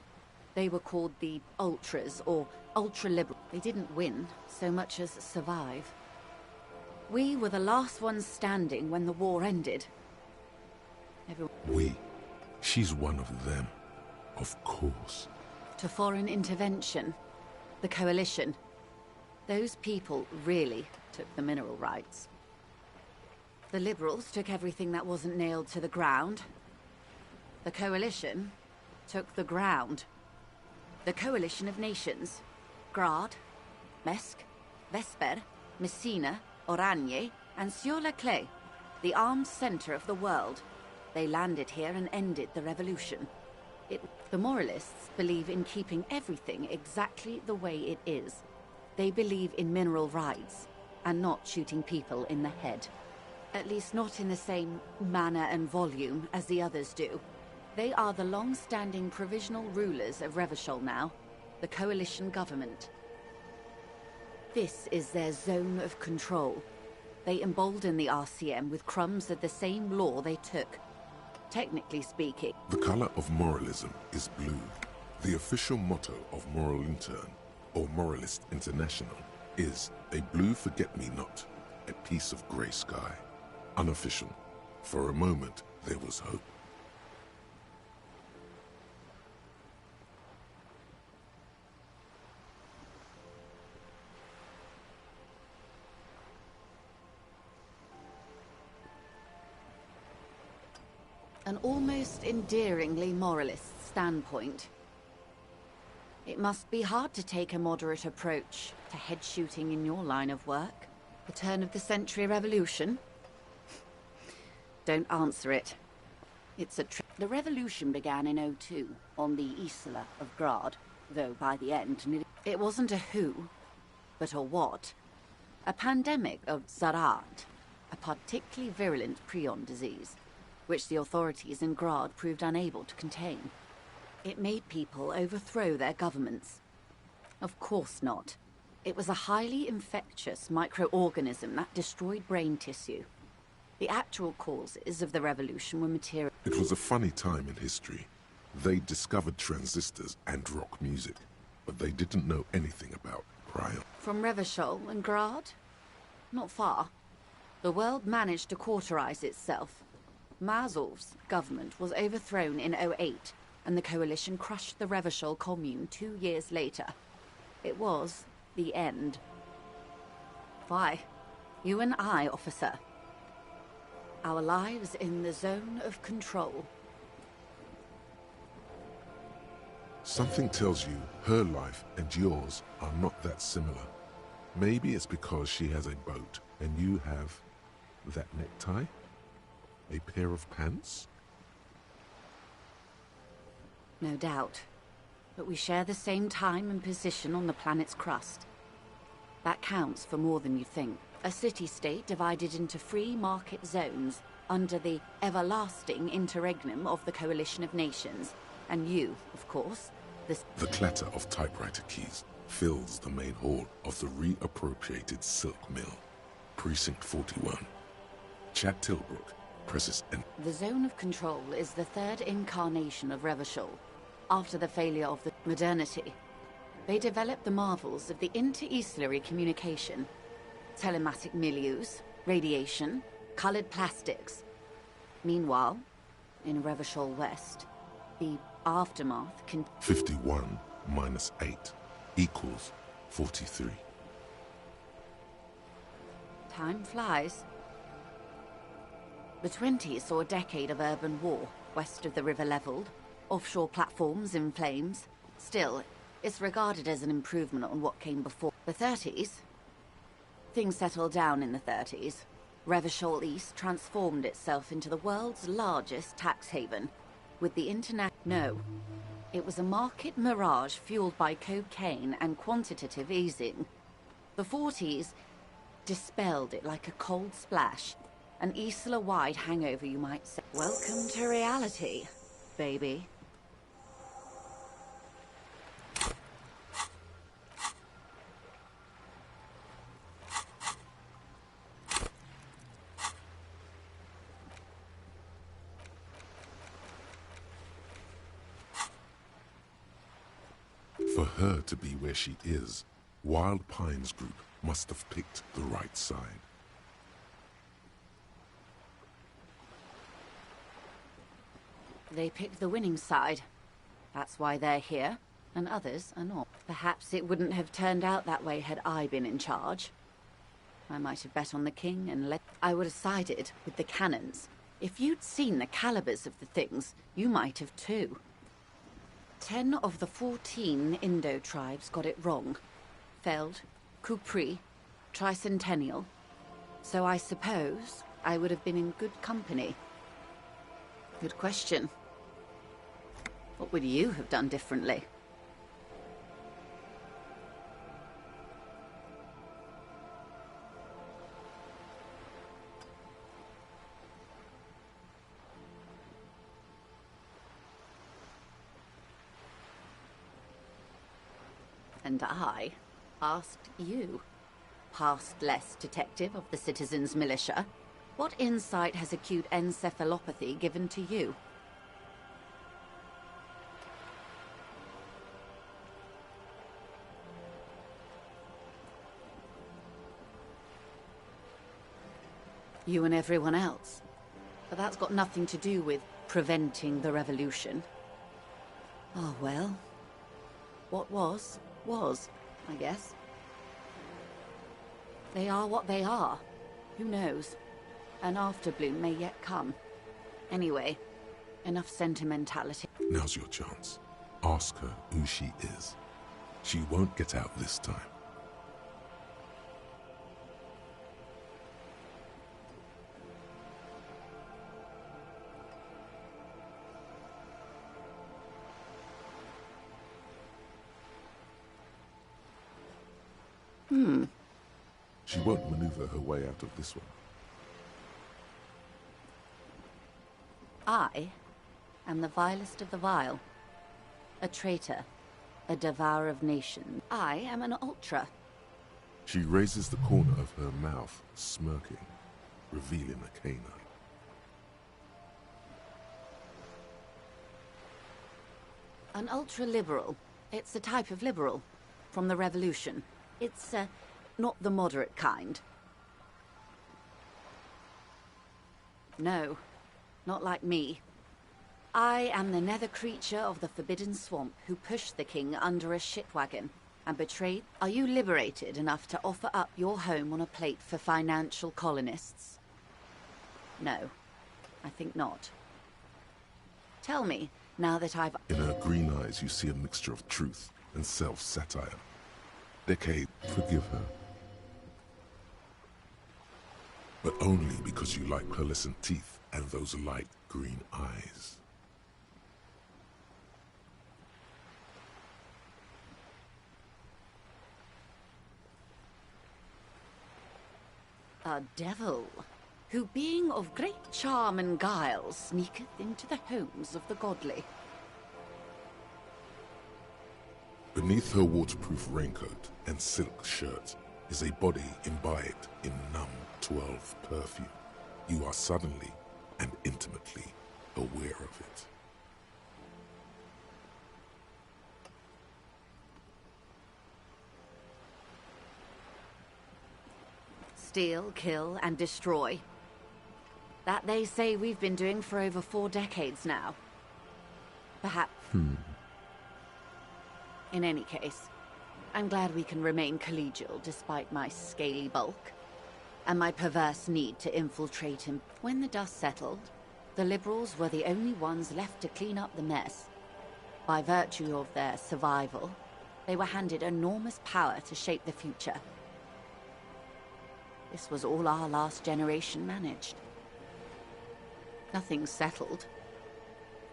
They were called the Ultras, or ultra-liberal. They didn't win so much as survive. We were the last ones standing when the war ended. We? She's one of them. Of course. To foreign intervention. The coalition. Those people really took the mineral rights. The liberals took everything that wasn't nailed to the ground. The coalition took the ground. The coalition of nations. Grad, Mesk, Vesper, Messina, Oranje, and Sur-la-Clay. The armed center of the world. They landed here and ended the revolution. The moralists believe in keeping everything exactly the way it is. They believe in mineral rights, and not shooting people in the head. At least not in the same manner and volume as the others do. They are the long-standing provisional rulers of Revachol now, the coalition government. This is their zone of control. They embolden the RCM with crumbs of the same law they took. Technically speaking. The color of moralism is blue. The official motto of Moral Intern, or Moralist International, is a blue forget-me-not, a piece of grey sky. Unofficial. For a moment, there was hope. An almost endearingly moralist standpoint. It must be hard to take a moderate approach to head shooting in your line of work. The turn of the century revolution? Don't answer it. It's a The revolution began in '02 on the Isla of Grad, though by the end it wasn't a who, but a what. A pandemic of Zarat, a particularly virulent prion disease, which the authorities in Grad proved unable to contain. It made people overthrow their governments. Of course not. It was a highly infectious microorganism that destroyed brain tissue. The actual causes of the revolution were material. It was a funny time in history. They discovered transistors and rock music, but they didn't know anything about prion. From Revachol and Grad? Not far. The world managed to cauterize itself. Mazov's government was overthrown in '08, and the coalition crushed the Revachol commune 2 years later. It was the end. Why? You and I, officer. Our lives in the zone of control. Something tells you her life and yours are not that similar. Maybe it's because she has a boat and you have that necktie? A pair of pants? No doubt. But we share the same time and position on the planet's crust. That counts for more than you think. A city-state divided into free market zones under the everlasting interregnum of the Coalition of Nations. And you, of course, The clatter of typewriter keys fills the main hall of the reappropriated silk mill. Precinct 41. Chad Tilbrook presses and The zone of control is the third incarnation of Revachol, after the failure of the modernity. They developed the marvels of the inter-eastlery communication, telematic milieus, radiation, colored plastics. Meanwhile, in Revachol West, the aftermath can 51 minus 8 equals 43. Time flies. The 20s saw a decade of urban war, west of the river leveled, offshore platforms in flames. Still, it's regarded as an improvement on what came before. The 30s? Things settled down in the 30s. Revachol East transformed itself into the world's largest tax haven, with the internet. No. It was a market mirage fueled by cocaine and quantitative easing. The 40s dispelled it like a cold splash, an Isla-wide hangover, you might say. Welcome to reality, baby. For her to be where she is, Wild Pines Group must have picked the right side. They picked the winning side. That's why they're here, and others are not. Perhaps it wouldn't have turned out that way had I been in charge. I might have bet on the king and let... I would have sided with the cannons. If you'd seen the calibers of the things, you might have too. 10 of the 14 Indo tribes got it wrong. Feld, Kupri, Tricentennial. So I suppose I would have been in good company. Good question. What would you have done differently? And I asked you, past less detective of the citizens' militia, what insight has acute encephalopathy given to you? You and everyone else. But that's got nothing to do with preventing the revolution. Oh well. What was, I guess. They are what they are. Who knows? An afterbloom may yet come. Anyway, enough sentimentality. Now's your chance. Ask her who she is. She won't get out this time. She won't maneuver her way out of this one. I am the vilest of the vile. A traitor. A devourer of nations. I am an ultra. She raises the corner of her mouth, smirking, revealing a canine. An ultra-liberal. It's a type of liberal. From the revolution. It's, not the moderate kind. No, not like me. I am the nether creature of the Forbidden Swamp who pushed the king under a shitwagon and betrayed. Are you liberated enough to offer up your home on a plate for financial colonists? No, I think not. Tell me, now that I've... In her green eyes you see a mixture of truth and self-satire. Decade, forgive her. But only because you like pearlescent teeth and those light green eyes. A devil, who being of great charm and guile, sneaketh into the homes of the godly. Beneath her waterproof raincoat and silk shirt is a body imbibed in numb 12 perfume. You are suddenly and intimately aware of it. Steal, kill, and destroy. That they say we've been doing for over 4 decades now. Perhaps... In any case, I'm glad we can remain collegial despite my scaly bulk. and my perverse need to infiltrate him. When the dust settled, the liberals were the only ones left to clean up the mess. By virtue of their survival, they were handed enormous power to shape the future. This was all our last generation managed. Nothing settled.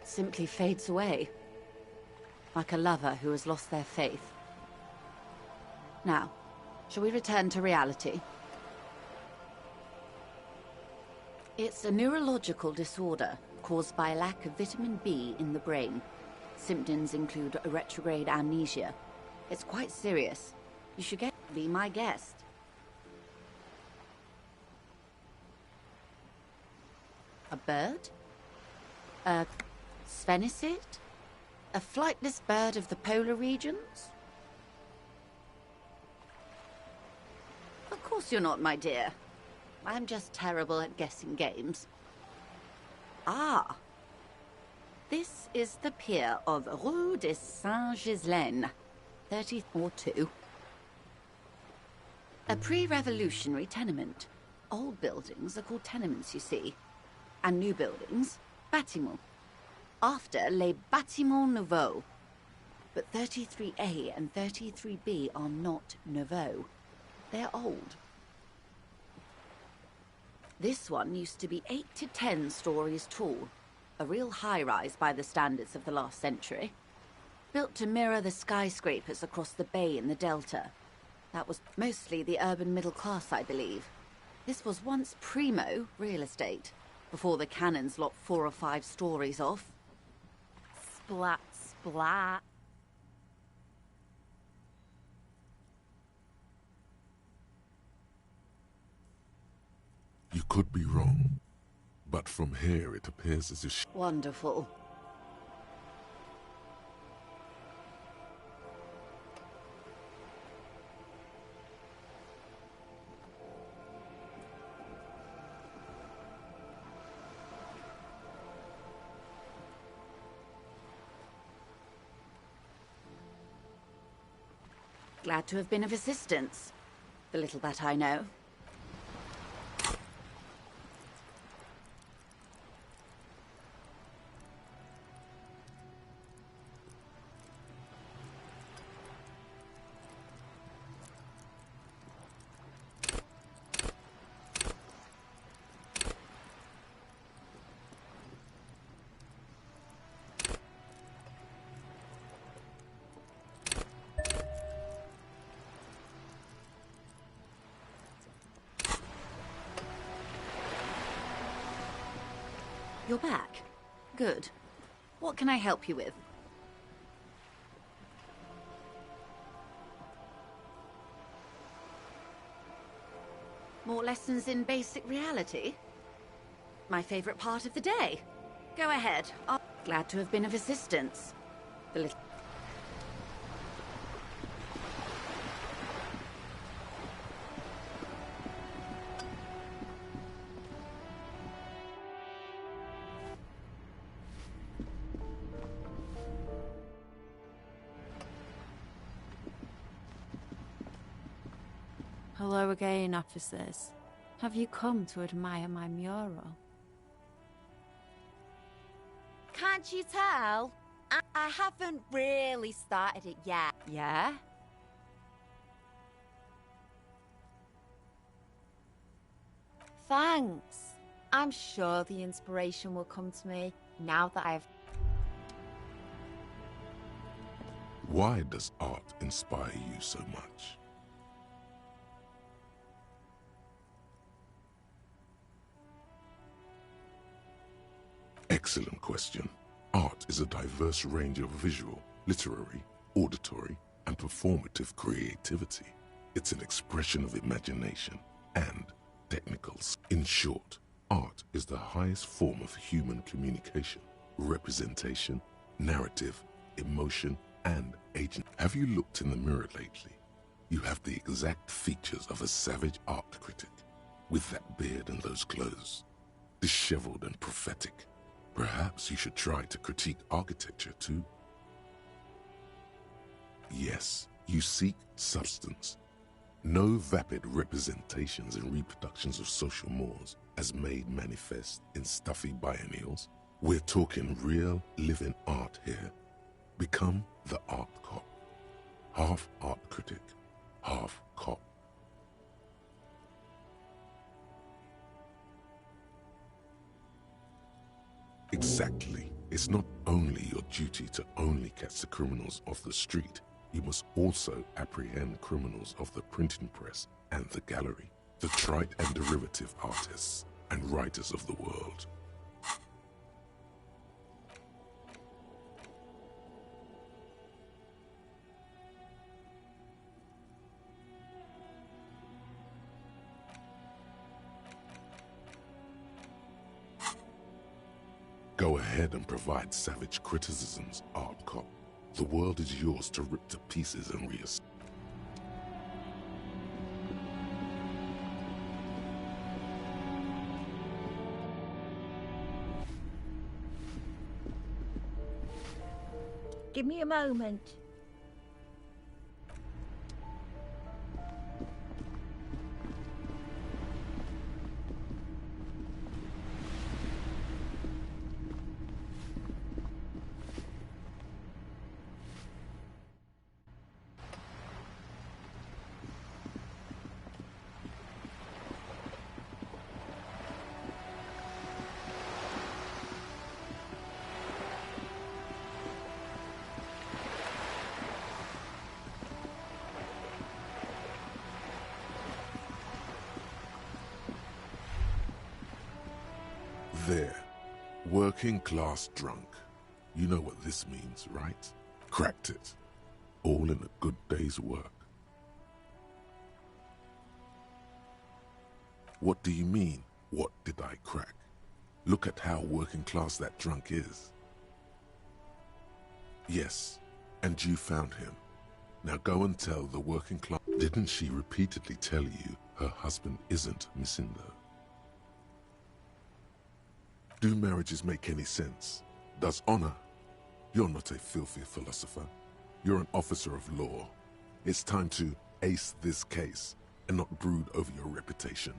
It simply fades away. Like a lover who has lost their faith. Now, shall we return to reality? It's a neurological disorder caused by a lack of vitamin B in the brain. Symptoms include a retrograde amnesia. It's quite serious. You should be my guest. A bird? A Svenicid? A flightless bird of the polar regions? Of course you're not, my dear. I'm just terrible at guessing games. Ah. This is the pier of Rue de Saint-Ghislain, 34-2. A pre-revolutionary tenement. Old buildings are called tenements, you see. And new buildings, bâtiments. After les bâtiments nouveaux. But 33A and 33B are not nouveaux. They're old. This one used to be 8 to 10 stories tall. A real high-rise by the standards of the last century. Built to mirror the skyscrapers across the bay in the Delta. That was mostly the urban middle class, I believe. This was once primo real estate, before the cannons lopped 4 or 5 stories off. Splat, splat. You could be wrong, but from here it appears as if Wonderful. Glad to have been of assistance. The little that I know. You're back. Good. What can I help you with? More lessons in basic reality? My favorite part of the day. Go ahead. I'm glad to have been of assistance. The little... Hello again, officers. Have you come to admire my mural? Can't you tell? I haven't really started it yet. Yeah? Thanks. I'm sure the inspiration will come to me now that I've... Why does art inspire you so much? Excellent question. Art is a diverse range of visual, literary, auditory, and performative creativity. It's an expression of imagination and technicals. In short, art is the highest form of human communication, representation, narrative, emotion, and agent. Have you looked in the mirror lately? You have the exact features of a savage art critic, with that beard and those clothes, disheveled and prophetic. Perhaps you should try to critique architecture too. Yes, you seek substance. No vapid representations and reproductions of social mores as made manifest in stuffy biennials. We're talking real, living art here. Become the art cop. Half art critic, half cop. Exactly. It's not only your duty to only catch the criminals off the street, you must also apprehend criminals of the printing press and the gallery, the trite and derivative artists and writers of the world. Go ahead and provide savage criticisms, art cop. The world is yours to rip to pieces and reassemble. Give me a moment. There. Working class drunk. You know what this means, right? Cracked it. All in a good day's work. What do you mean, what did I crack? Look at how working class that drunk is. Yes, and you found him. Now go and tell the working class. Didn't she repeatedly tell you her husband isn't missing though? Do marriages make any sense? Does honor? You're not a filthy philosopher. You're an officer of law. It's time to ace this case and not brood over your reputation.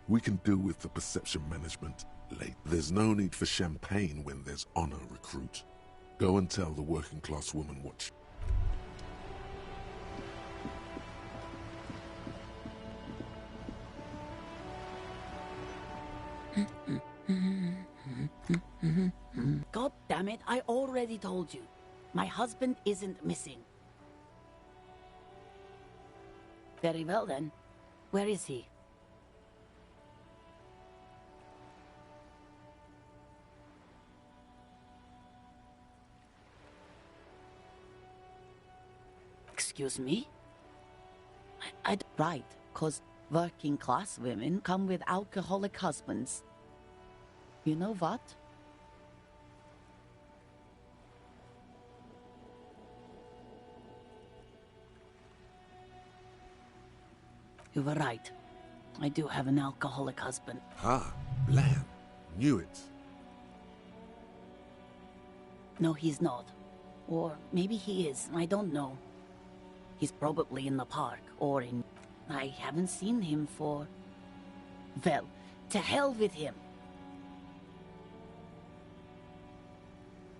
We can deal with the perception management later. There's no need for champagne when there's honor, recruit. Go and tell the working class woman what God damn it, I already told you. My husband isn't missing. Very well then. Where is he? Excuse me? Right, 'cause working class women come with alcoholic husbands. You know what? You were right. I do have an alcoholic husband. Ah, Blam. Knew it. No, he's not. Or maybe he is, I don't know. He's probably in the park, or in... I haven't seen him for... Well, to hell with him.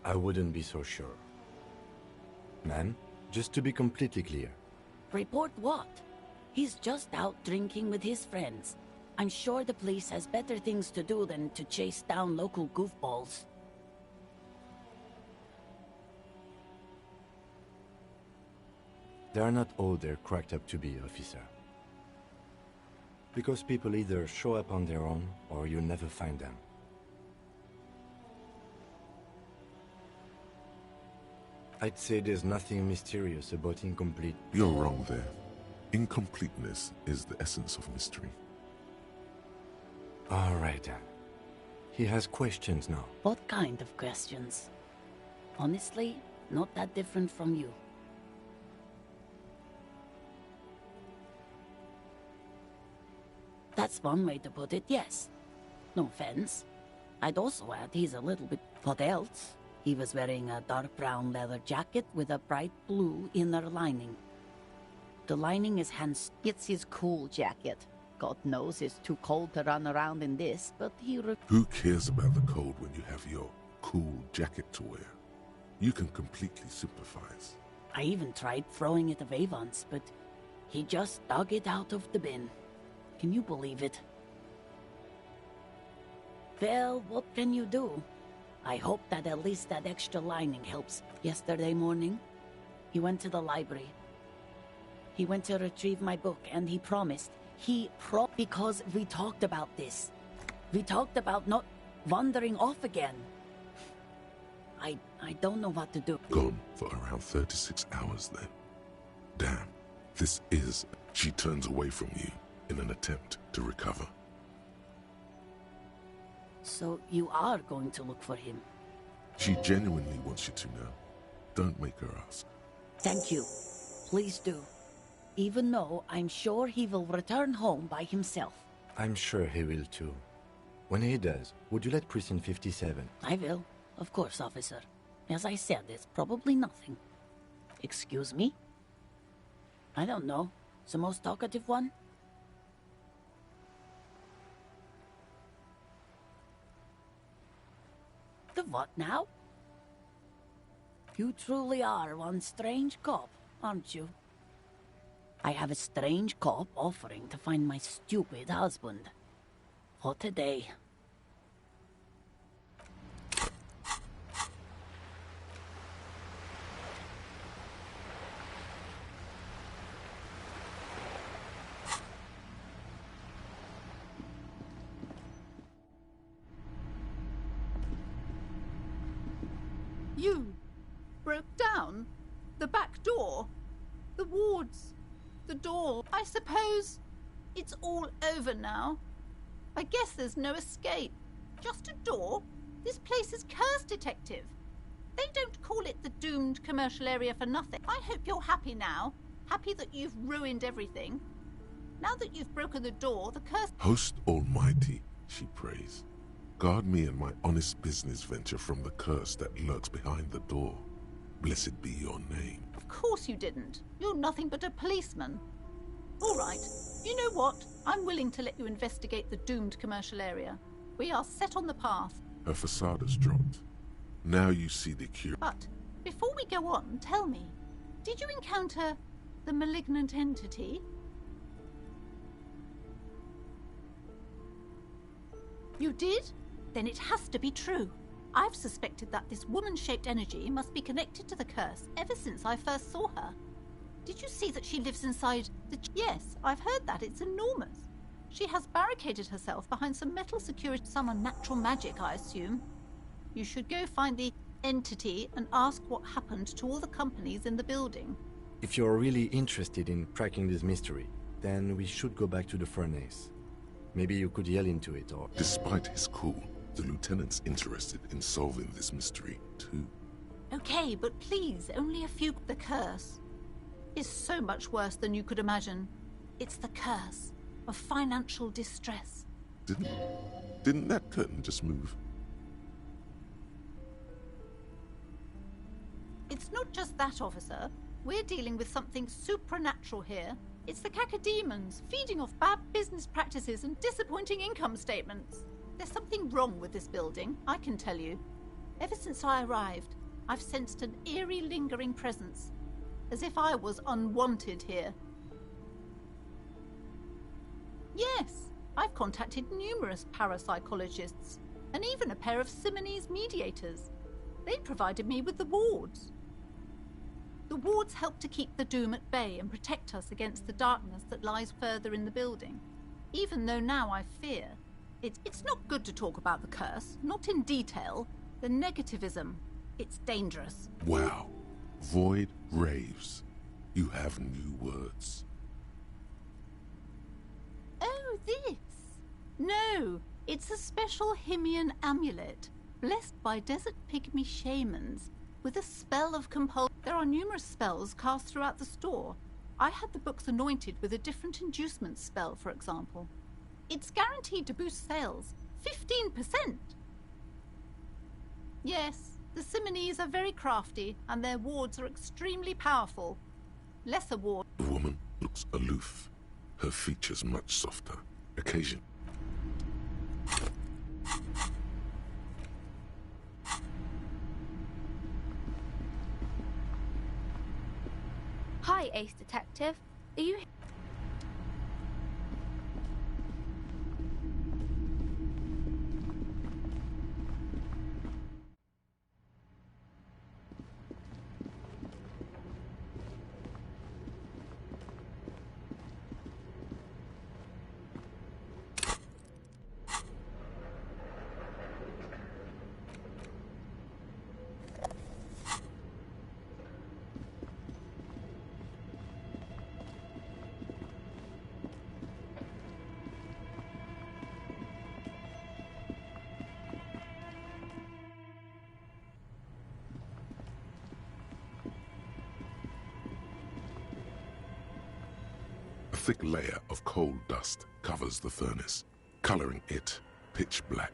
I wouldn't be so sure. Ma'am, just to be completely clear. Report what? He's just out drinking with his friends. I'm sure the police has better things to do than to chase down local goofballs. They are not all they're cracked up to be, officer. Because people either show up on their own, or you never find them. I'd say there's nothing mysterious about incomplete... You're wrong there. Incompleteness is the essence of mystery. All right, then. He has questions now. What kind of questions? Honestly, not that different from you. That's one way to put it, yes. No offense. I'd also add he's a little bit... What else? He was wearing a dark brown leather jacket with a bright blue inner lining. The lining is hands. It's his cool jacket. God knows it's too cold to run around in this, but Who cares about the cold when you have your cool jacket to wear? You can completely sympathize. I even tried throwing it away once, but he just dug it out of the bin. Can you believe it? Well, what can you do? I hope that at least that extra lining helps. Yesterday morning, he went to the library. He went to retrieve my book, and he promised. Because we talked about this. We talked about not wandering off again. I don't know what to do. Gone for around 36 hours then. Damn, this is... She turns away from you in an attempt to recover. So you are going to look for him? She genuinely wants you to know. Don't make her ask. Thank you. Please do. Even though I'm sure he will return home by himself. I'm sure he will too. When he does, would you let Precinct 57? I will. Of course, officer. As I said, it's probably nothing. Excuse me? I don't know. The most talkative one? The what now? You truly are one strange cop, aren't you? I have a strange cop offering to find my stupid husband. What a day. You broke down the back door, the wards, the door. I suppose it's all over now. I guess there's no escape. Just a door? This place is cursed, Detective. They don't call it the doomed commercial area for nothing. I hope you're happy now. Happy that you've ruined everything. Now that you've broken the door, the curse... Host Almighty, she prays. Guard me and my honest business venture from the curse that lurks behind the door. Blessed be your name. Of course you didn't. You're nothing but a policeman. All right. You know what? I'm willing to let you investigate the doomed commercial area. We are set on the path. Her facade has dropped. Now you see the cure. But before we go on, tell me, did you encounter the malignant entity? You did? Then it has to be true. I've suspected that this woman-shaped energy must be connected to the curse ever since I first saw her. Did you see that she lives inside the... Yes, I've heard that. It's enormous. She has barricaded herself behind some metal security, some unnatural magic, I assume. You should go find the entity and ask what happened to all the companies in the building. If you're really interested in cracking this mystery, then we should go back to the furnace. Maybe you could yell into it, or... Despite his cool, the lieutenant's interested in solving this mystery, too. Okay, but please, only a few... The curse is so much worse than you could imagine. It's the curse of financial distress. Didn't that curtain just move? It's not just that, officer. We're dealing with something supernatural here. It's the cacodemons feeding off bad business practices and disappointing income statements. There's something wrong with this building, I can tell you. Ever since I arrived, I've sensed an eerie, lingering presence, as if I was unwanted here. Yes, I've contacted numerous parapsychologists, and even a pair of Simonese mediators. They provided me with the wards. The wards help to keep the doom at bay and protect us against the darkness that lies further in the building. Even though now I fear, it's not good to talk about the curse, not in detail. The negativism, it's dangerous. Wow. Void raves. You have new words. Oh, this? No, it's a special Himian amulet, blessed by desert pygmy shamans, with a spell of compulsion. There are numerous spells cast throughout the store. I had the books anointed with a different inducement spell, for example. It's guaranteed to boost sales 15%. Yes, the Simonese are very crafty, and their wards are extremely powerful. Lesser ward. The woman looks aloof, her features much softer. Occasion. Hi, Ace Detective. Are you... A thick layer of coal dust covers the furnace, coloring it pitch black.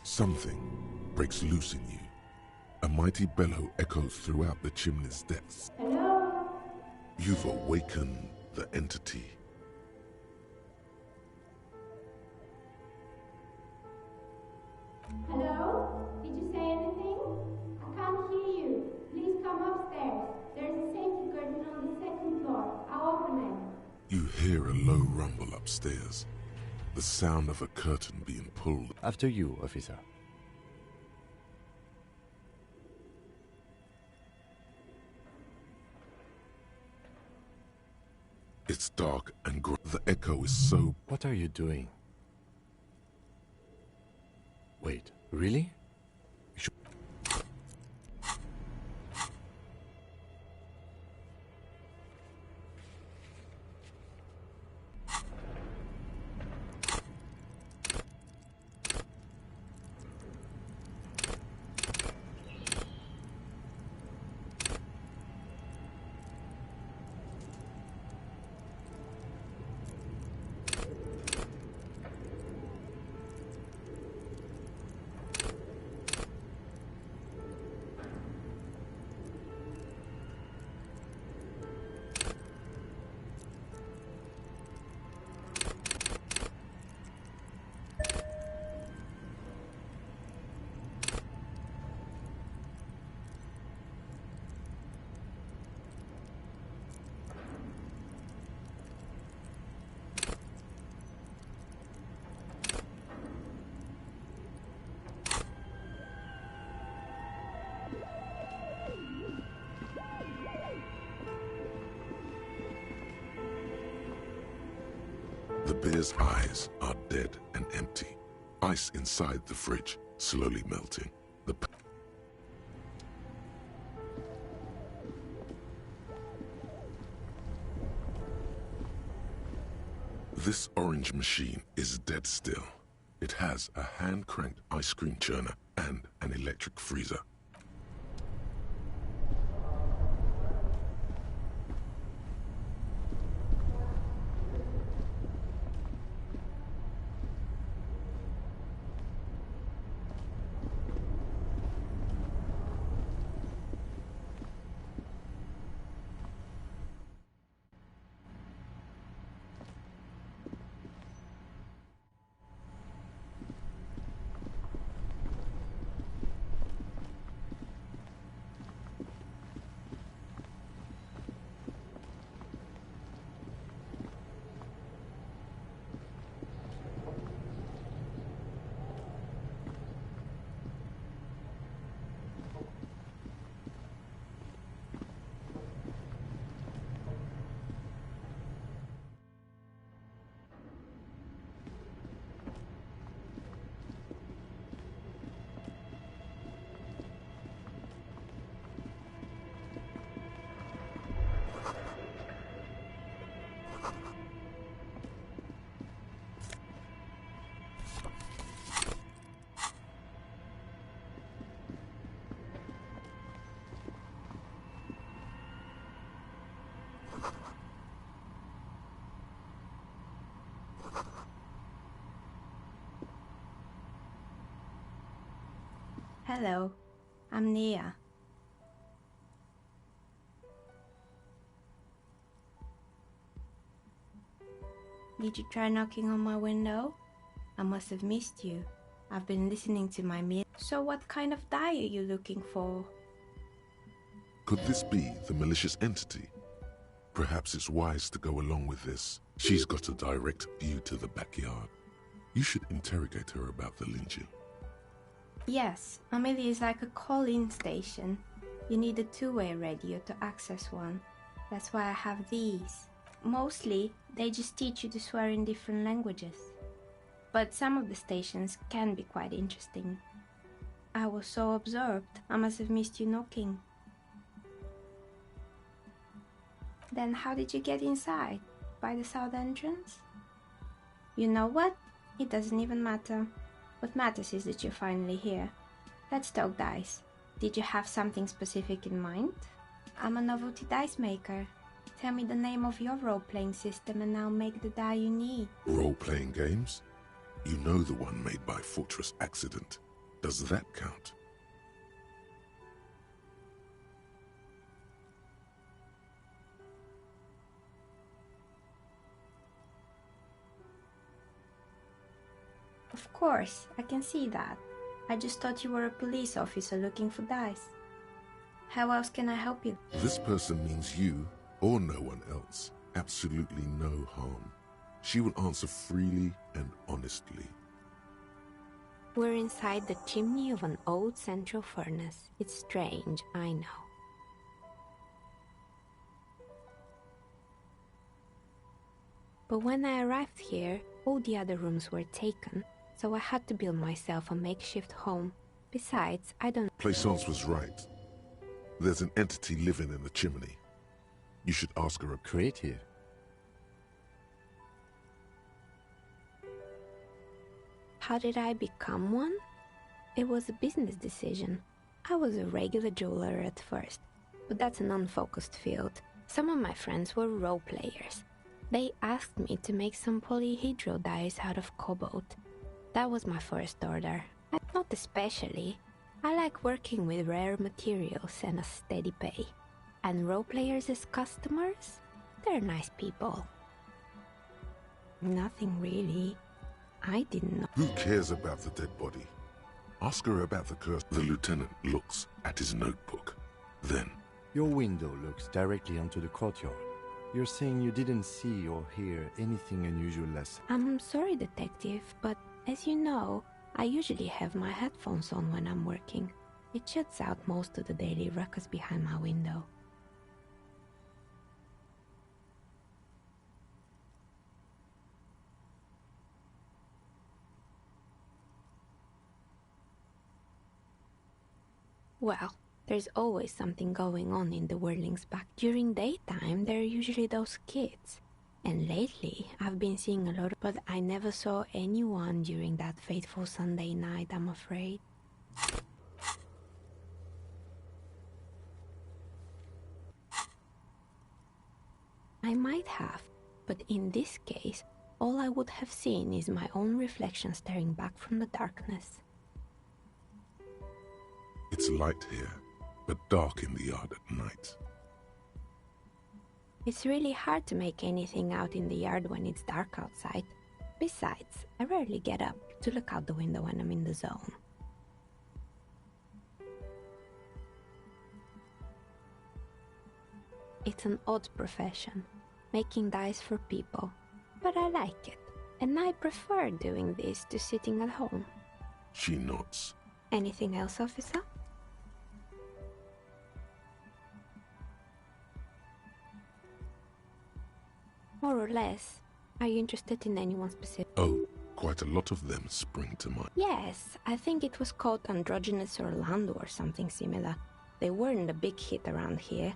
Something breaks loose in you. A mighty bellow echoes throughout the chimney's depths. Hello? You've awakened the entity. Hello? Did you say anything? I can't hear you. Please come upstairs. There's a safety curtain on the second floor. I'll open it. You hear a low rumble upstairs. The sound of a curtain being pulled. After you, officer. It's dark and the echo is so... What are you doing? Wait, really? The bear's eyes are dead and empty. Ice inside the fridge, slowly melting. This orange machine is dead still. It has a hand-cranked ice cream churner and an electric freezer. Hello, I'm Nia. Did you try knocking on my window? I must have missed you. I've been listening to my meal. So what kind of die are you looking for? Could this be the malicious entity? Perhaps it's wise to go along with this. She's got a direct view to the backyard. You should interrogate her about the lynching. Yes, Amelia is like a call-in station. You need a two-way radio to access one. That's why I have these. Mostly, they just teach you to swear in different languages. But some of the stations can be quite interesting. I was so absorbed, I must have missed you knocking. Then how did you get inside? By the south entrance? You know what? It doesn't even matter. What matters is that you're finally here. Let's talk dice. Did you have something specific in mind? I'm a novelty dice maker. Tell me the name of your role-playing system and I'll make the die you need. Role-playing games? You know the one made by Fortress Accident. Does that count? Of course, I can see that. I just thought you were a police officer looking for dice. How else can I help you? This person means you or no one else. Absolutely no harm. She will answer freely and honestly. We're inside the chimney of an old central furnace. It's strange, I know. But when I arrived here, all the other rooms were taken, so I had to build myself a makeshift home. Besides, I don't... Plaisance was right. There's an entity living in the chimney. You should ask her a... Creative. How did I become one? It was a business decision. I was a regular jeweler at first, but that's an unfocused field. Some of my friends were role players. They asked me to make some polyhedral dice out of cobalt. That was my first order. Not especially. I like working with rare materials and a steady pay. And role players as customers? They're nice people. Nothing really. I didn't know. Who cares about the dead body? Ask her about the curse. The lieutenant looks at his notebook. Then... Your window looks directly onto the courtyard. You're saying you didn't see or hear anything unusual last... I'm sorry, detective, but as you know, I usually have my headphones on when I'm working. It shuts out most of the daily ruckus behind my window. Well, there's always something going on in the Whirling's back. During daytime, there are usually those kids. And lately, I've been seeing a lot of... But I never saw anyone during that fateful Sunday night, I'm afraid. I might have, but in this case, all I would have seen is my own reflection staring back from the darkness. It's light here, but dark in the yard at night. It's really hard to make anything out in the yard when it's dark outside. Besides, I rarely get up to look out the window when I'm in the zone. It's an odd profession, making dice for people, but I like it, and I prefer doing this to sitting at home. She nods. Anything else, officer? More or less. Are you interested in anyone specific? Oh, quite a lot of them spring to mind. Yes, I think it was called Androgynous Orlando or something similar. They weren't a big hit around here.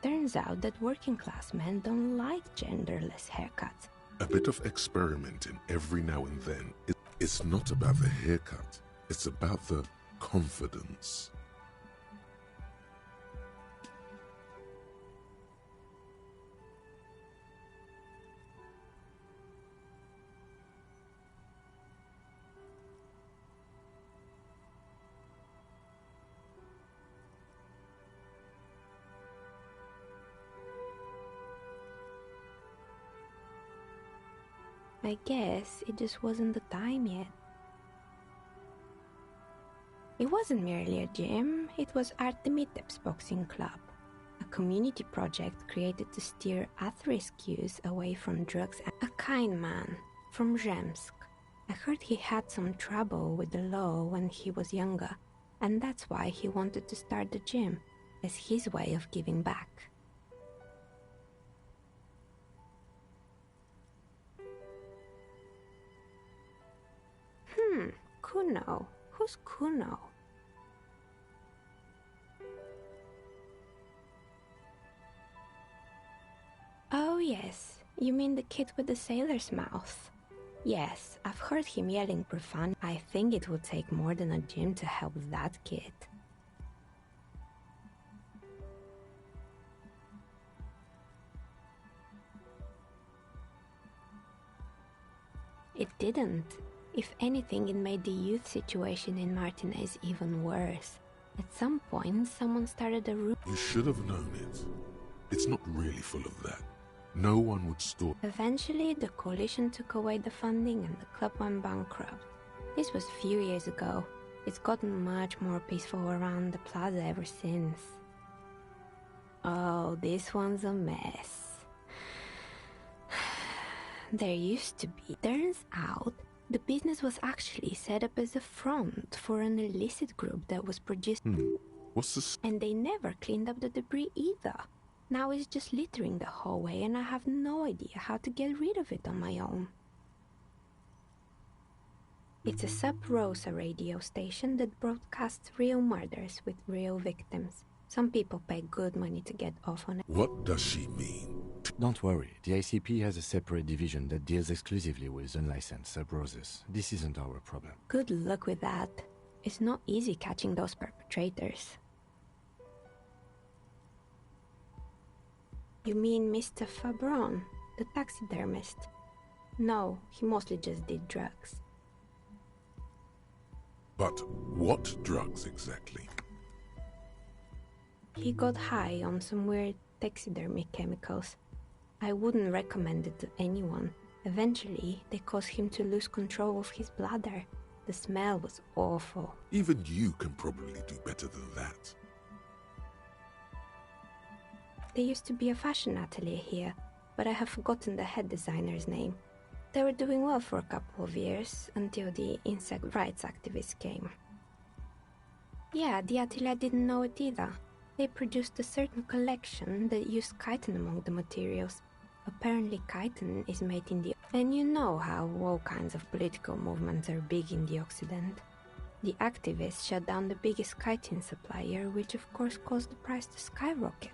Turns out that working class men don't like genderless haircuts. A bit of experimenting every now and then. It's not about the haircut. It's about the confidence. I guess it just wasn't the time yet. It wasn't merely a gym, it was Artemitep's boxing club, a community project created to steer at-risk youth away from drugs. A kind man from Zemsk. I heard he had some trouble with the law when he was younger, and that's why he wanted to start the gym, as his way of giving back. Kuno. Who's Kuno? Oh yes, you mean the kid with the sailor's mouth. Yes, I've heard him yelling profane. I think it would take more than a gym to help that kid. It didn't. If anything, it made the youth situation in Martinez even worse. At some point, someone started a room. You should have known it. It's not really full of that. No one would store. Eventually, the coalition took away the funding and the club went bankrupt. This was a few years ago. It's gotten much more peaceful around the plaza ever since. Oh, this one's a mess. There used to be. Turns out, the business was actually set up as a front for an illicit group that was producing. What's this? And they never cleaned up the debris either. Now it's just littering the hallway and I have no idea how to get rid of it on my own. It's a sub-Rosa radio station that broadcasts real murders with real victims. Some people pay good money to get off on it. What does she mean? Don't worry, the ICP has a separate division that deals exclusively with unlicensed sub-Roses. This isn't our problem. Good luck with that. It's not easy catching those perpetrators. You mean Mr. Fabron, the taxidermist? No, he mostly just did drugs. But what drugs exactly? He got high on some weird taxidermy chemicals. I wouldn't recommend it to anyone. Eventually, they caused him to lose control of his bladder. The smell was awful. Even you can probably do better than that. There used to be a fashion atelier here, but I have forgotten the head designer's name. They were doing well for a couple of years, until the insect rights activists came. Yeah, the atelier didn't know it either. They produced a certain collection that used chitin among the materials. Apparently chitin is made in the... And you know how all kinds of political movements are big in the Occident. The activists shut down the biggest chitin supplier, which of course caused the price to skyrocket.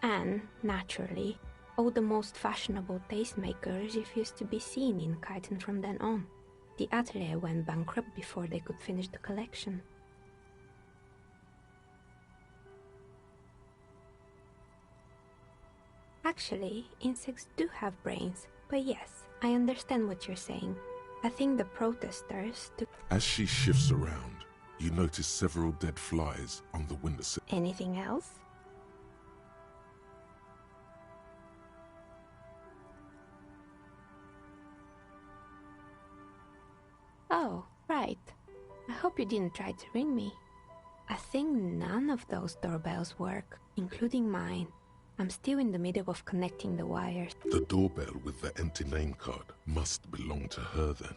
And, naturally, all the most fashionable tastemakers refused to be seen in chitin from then on. The atelier went bankrupt before they could finish the collection. Actually, insects do have brains, but yes, I understand what you're saying. I think the protesters took... As she shifts around, you notice several dead flies on the windowsill. Anything else? Oh, right. I hope you didn't try to ring me. I think none of those doorbells work, including mine. I'm still in the middle of connecting the wires. The doorbell with the empty name card must belong to her then.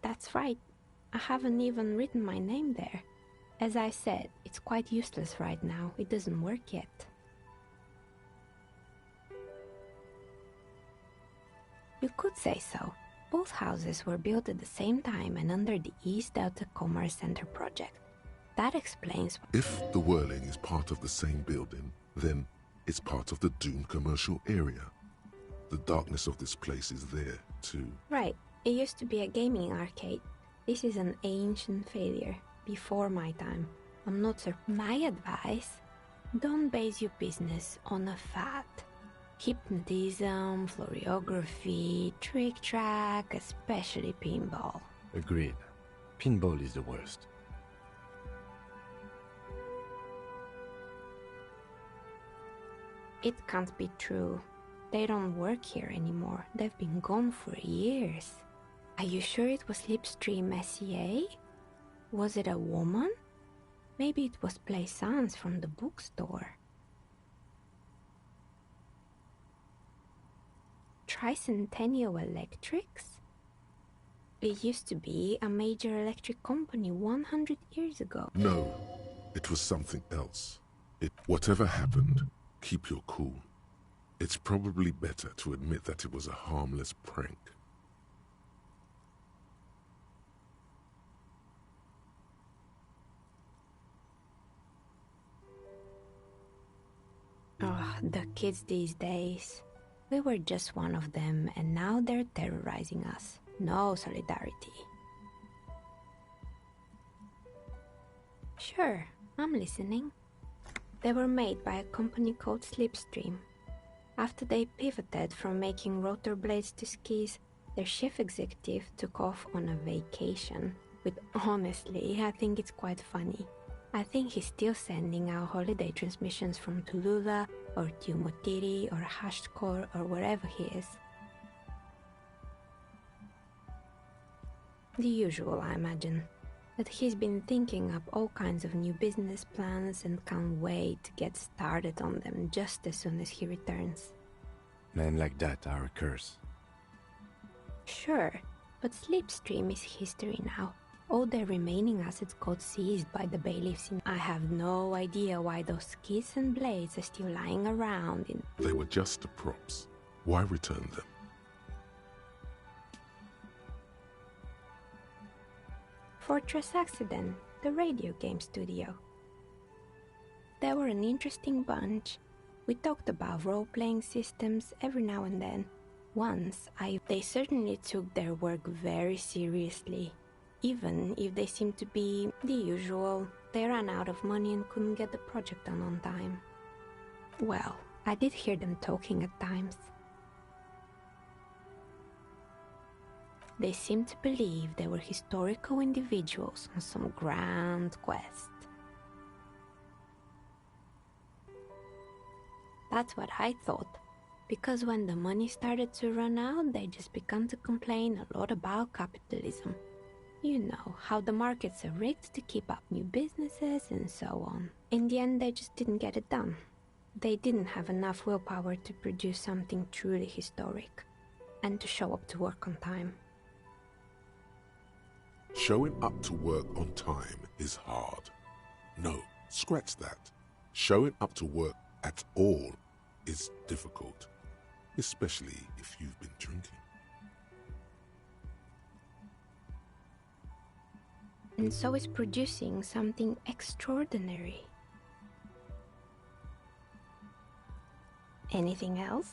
That's right. I haven't even written my name there. As I said, it's quite useless right now. It doesn't work yet. You could say so. Both houses were built at the same time and under the East Delta Commerce Center project. That explains... If the Whirling is part of the same building, then it's part of the Dune commercial area. The darkness of this place is there, too. Right. It used to be a gaming arcade. This is an ancient failure, before my time. I'm not sure. My advice? Don't base your business on a fad. Hypnotism, fluorography, trick-track, especially pinball. Agreed. Pinball is the worst. It can't be true. They don't work here anymore. They've been gone for years. Are you sure it was Slipstream SEA? Was it a woman? Maybe it was Plaisance from the bookstore. Tricentennial Electrics? It used to be a major electric company 100 years ago. No, it was something else. Whatever happened, keep your cool. It's probably better to admit that it was a harmless prank. Oh, the kids these days. We were just one of them, and now they're terrorizing us. No solidarity. Sure, I'm listening. They were made by a company called Slipstream. After they pivoted from making rotor blades to skis, their chief executive took off on a vacation. But honestly, I think it's quite funny. I think he's still sending out holiday transmissions from Tulula or Tiumotiri or Hashkor or wherever he is. The usual, I imagine. But he's been thinking up all kinds of new business plans and can't wait to get started on them just as soon as he returns. Men like that are a curse. Sure, but Slipstream is history now. All their remaining assets got seized by the bailiffs. I have no idea why those skis and blades are still lying around in... They were just the props. Why return them? Fortress Accident, the radio game studio. They were an interesting bunch. We talked about role-playing systems every now and then. They certainly took their work very seriously. Even if they seemed to be the usual, they ran out of money and couldn't get the project done on time. Well, I did hear them talking at times. They seemed to believe they were historical individuals on some grand quest. That's what I thought, because when the money started to run out, they just began to complain a lot about capitalism. You know, how the markets are rigged to keep up new businesses and so on. In the end, they just didn't get it done. They didn't have enough willpower to produce something truly historic, and to show up to work on time. Showing up to work on time is hard. No, scratch that. Showing up to work at all is difficult, especially if you've been drinking. And so is producing something extraordinary. Anything else?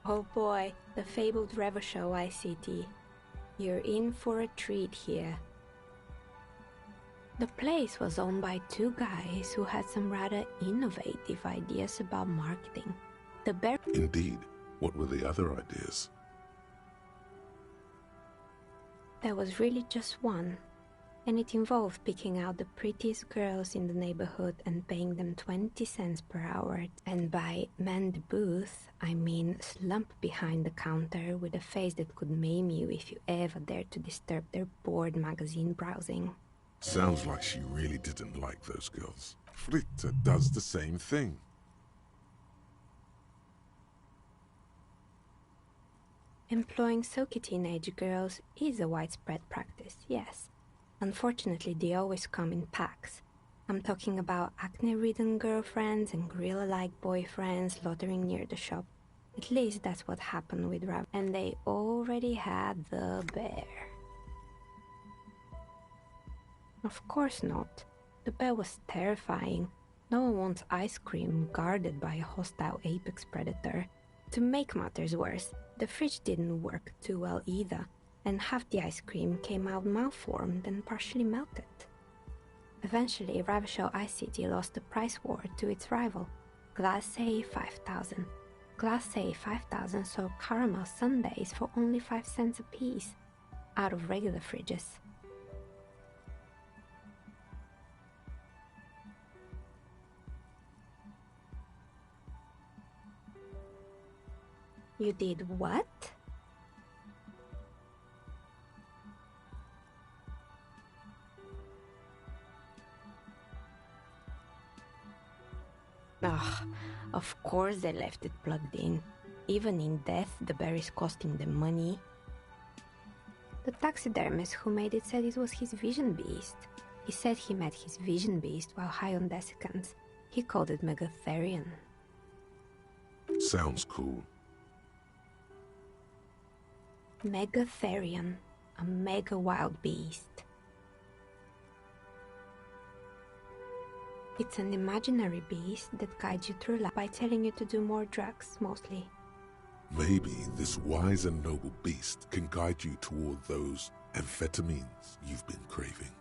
Oh boy, the fabled Revo Show ICT. You're in for a treat here. The place was owned by two guys who had some rather innovative ideas about marketing. Indeed. What were the other ideas? There was really just one, and it involved picking out the prettiest girls in the neighborhood and paying them 20 cents per hour. And by man the booth, I mean slump behind the counter with a face that could maim you if you ever dared to disturb their bored magazine browsing. Sounds like she really didn't like those girls. Fritta does the same thing. Employing silky teenage girls is a widespread practice, yes. Unfortunately, they always come in packs. I'm talking about acne-ridden girlfriends and gorilla-like boyfriends loitering near the shop. At least that's what happened with Rav. And they already had the bear. Of course not. The bear was terrifying. No one wants ice cream guarded by a hostile apex predator. To make matters worse, the fridge didn't work too well either, and half the ice cream came out malformed and partially melted. Eventually, Ravishell ICT lost the price war to its rival, Glacé 5000. Glacé 5000 sold caramel sundaes for only 5 cents a piece, out of regular fridges. You did what? Ugh, of course they left it plugged in. Even in death, the bear is costing them money. The taxidermist who made it said it was his vision beast. He said he met his vision beast while high on desiccants. He called it Megatherion. Sounds cool. Megatherion, a mega wild beast. It's an imaginary beast that guides you through life by telling you to do more drugs, mostly. Maybe this wise and noble beast can guide you toward those amphetamines you've been craving.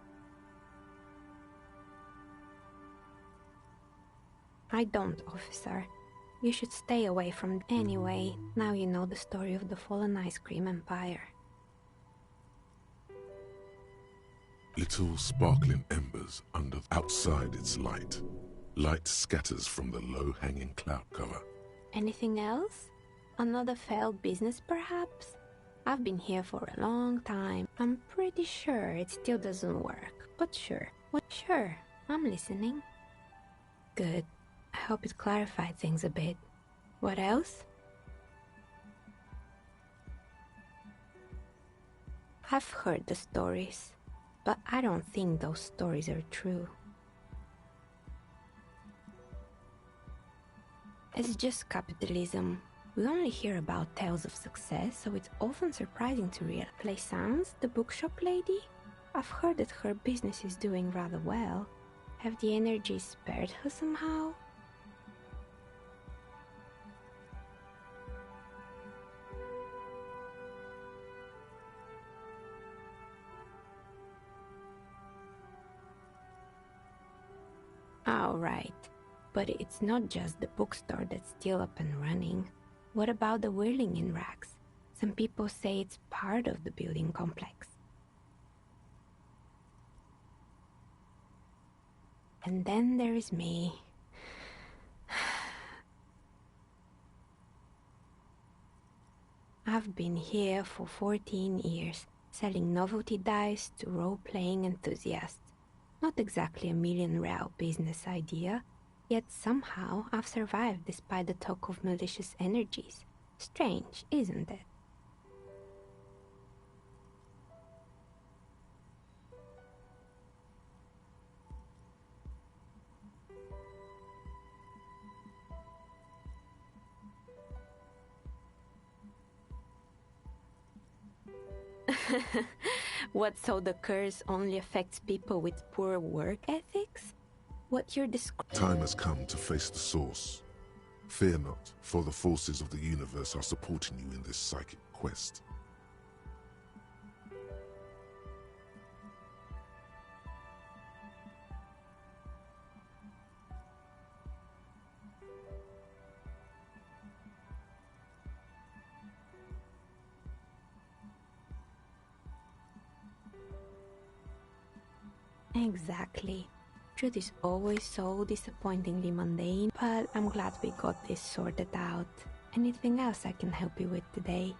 I don't, officer. You should stay away from... Anyway, now you know the story of the fallen ice cream empire. Little sparkling embers outside its light. Light scatters from the low-hanging cloud cover. Anything else? Another failed business, perhaps? I've been here for a long time. I'm pretty sure it still doesn't work. But sure. Well, sure, I'm listening. Good. I hope it clarified things a bit. What else? I've heard the stories, but I don't think those stories are true. It's just capitalism. We only hear about tales of success, so it's often surprising to realize. Plaisance, the bookshop lady? I've heard that her business is doing rather well. Have the energy spared her somehow? All right. But it's not just the bookstore that's still up and running. What about the whirling in rags? Some people say it's part of the building complex. And then there is me. I've been here for 14 years, selling novelty dice to role-playing enthusiasts. Not exactly a million-real business idea, yet somehow I've survived despite the talk of malicious energies. Strange, isn't it? What, so the curse only affects people with poor work ethics? What you're describing... Time has come to face the source. Fear not, for the forces of the universe are supporting you in this psychic quest. Exactly. Truth is always so disappointingly mundane, but I'm glad we got this sorted out. Anything else I can help you with today?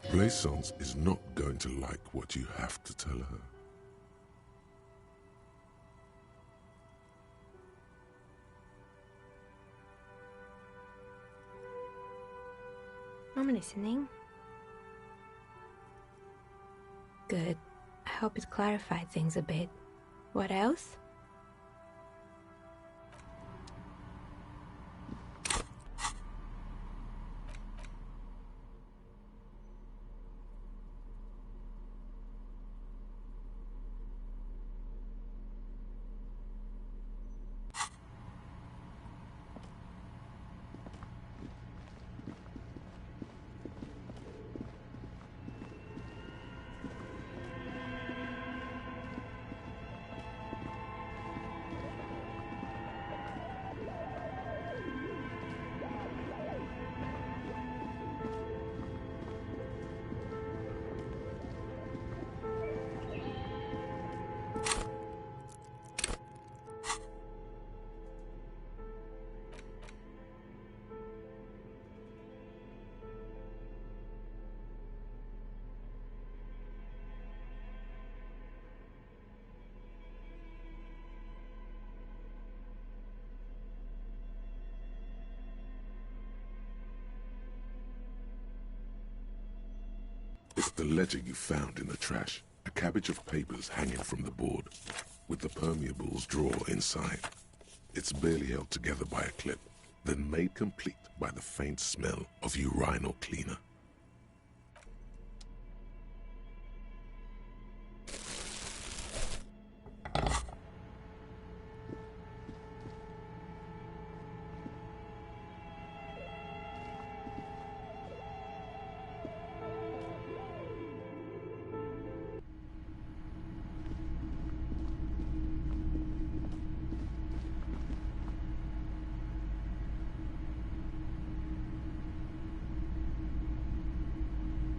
Plaisance is not going to like what you have to tell her. I'm listening. Good. I hope it clarified things a bit. What else? It's the ledger you found in the trash. A cabbage of papers hanging from the board, with the permeables drawer inside. It's barely held together by a clip, then made complete by the faint smell of urinal cleaner.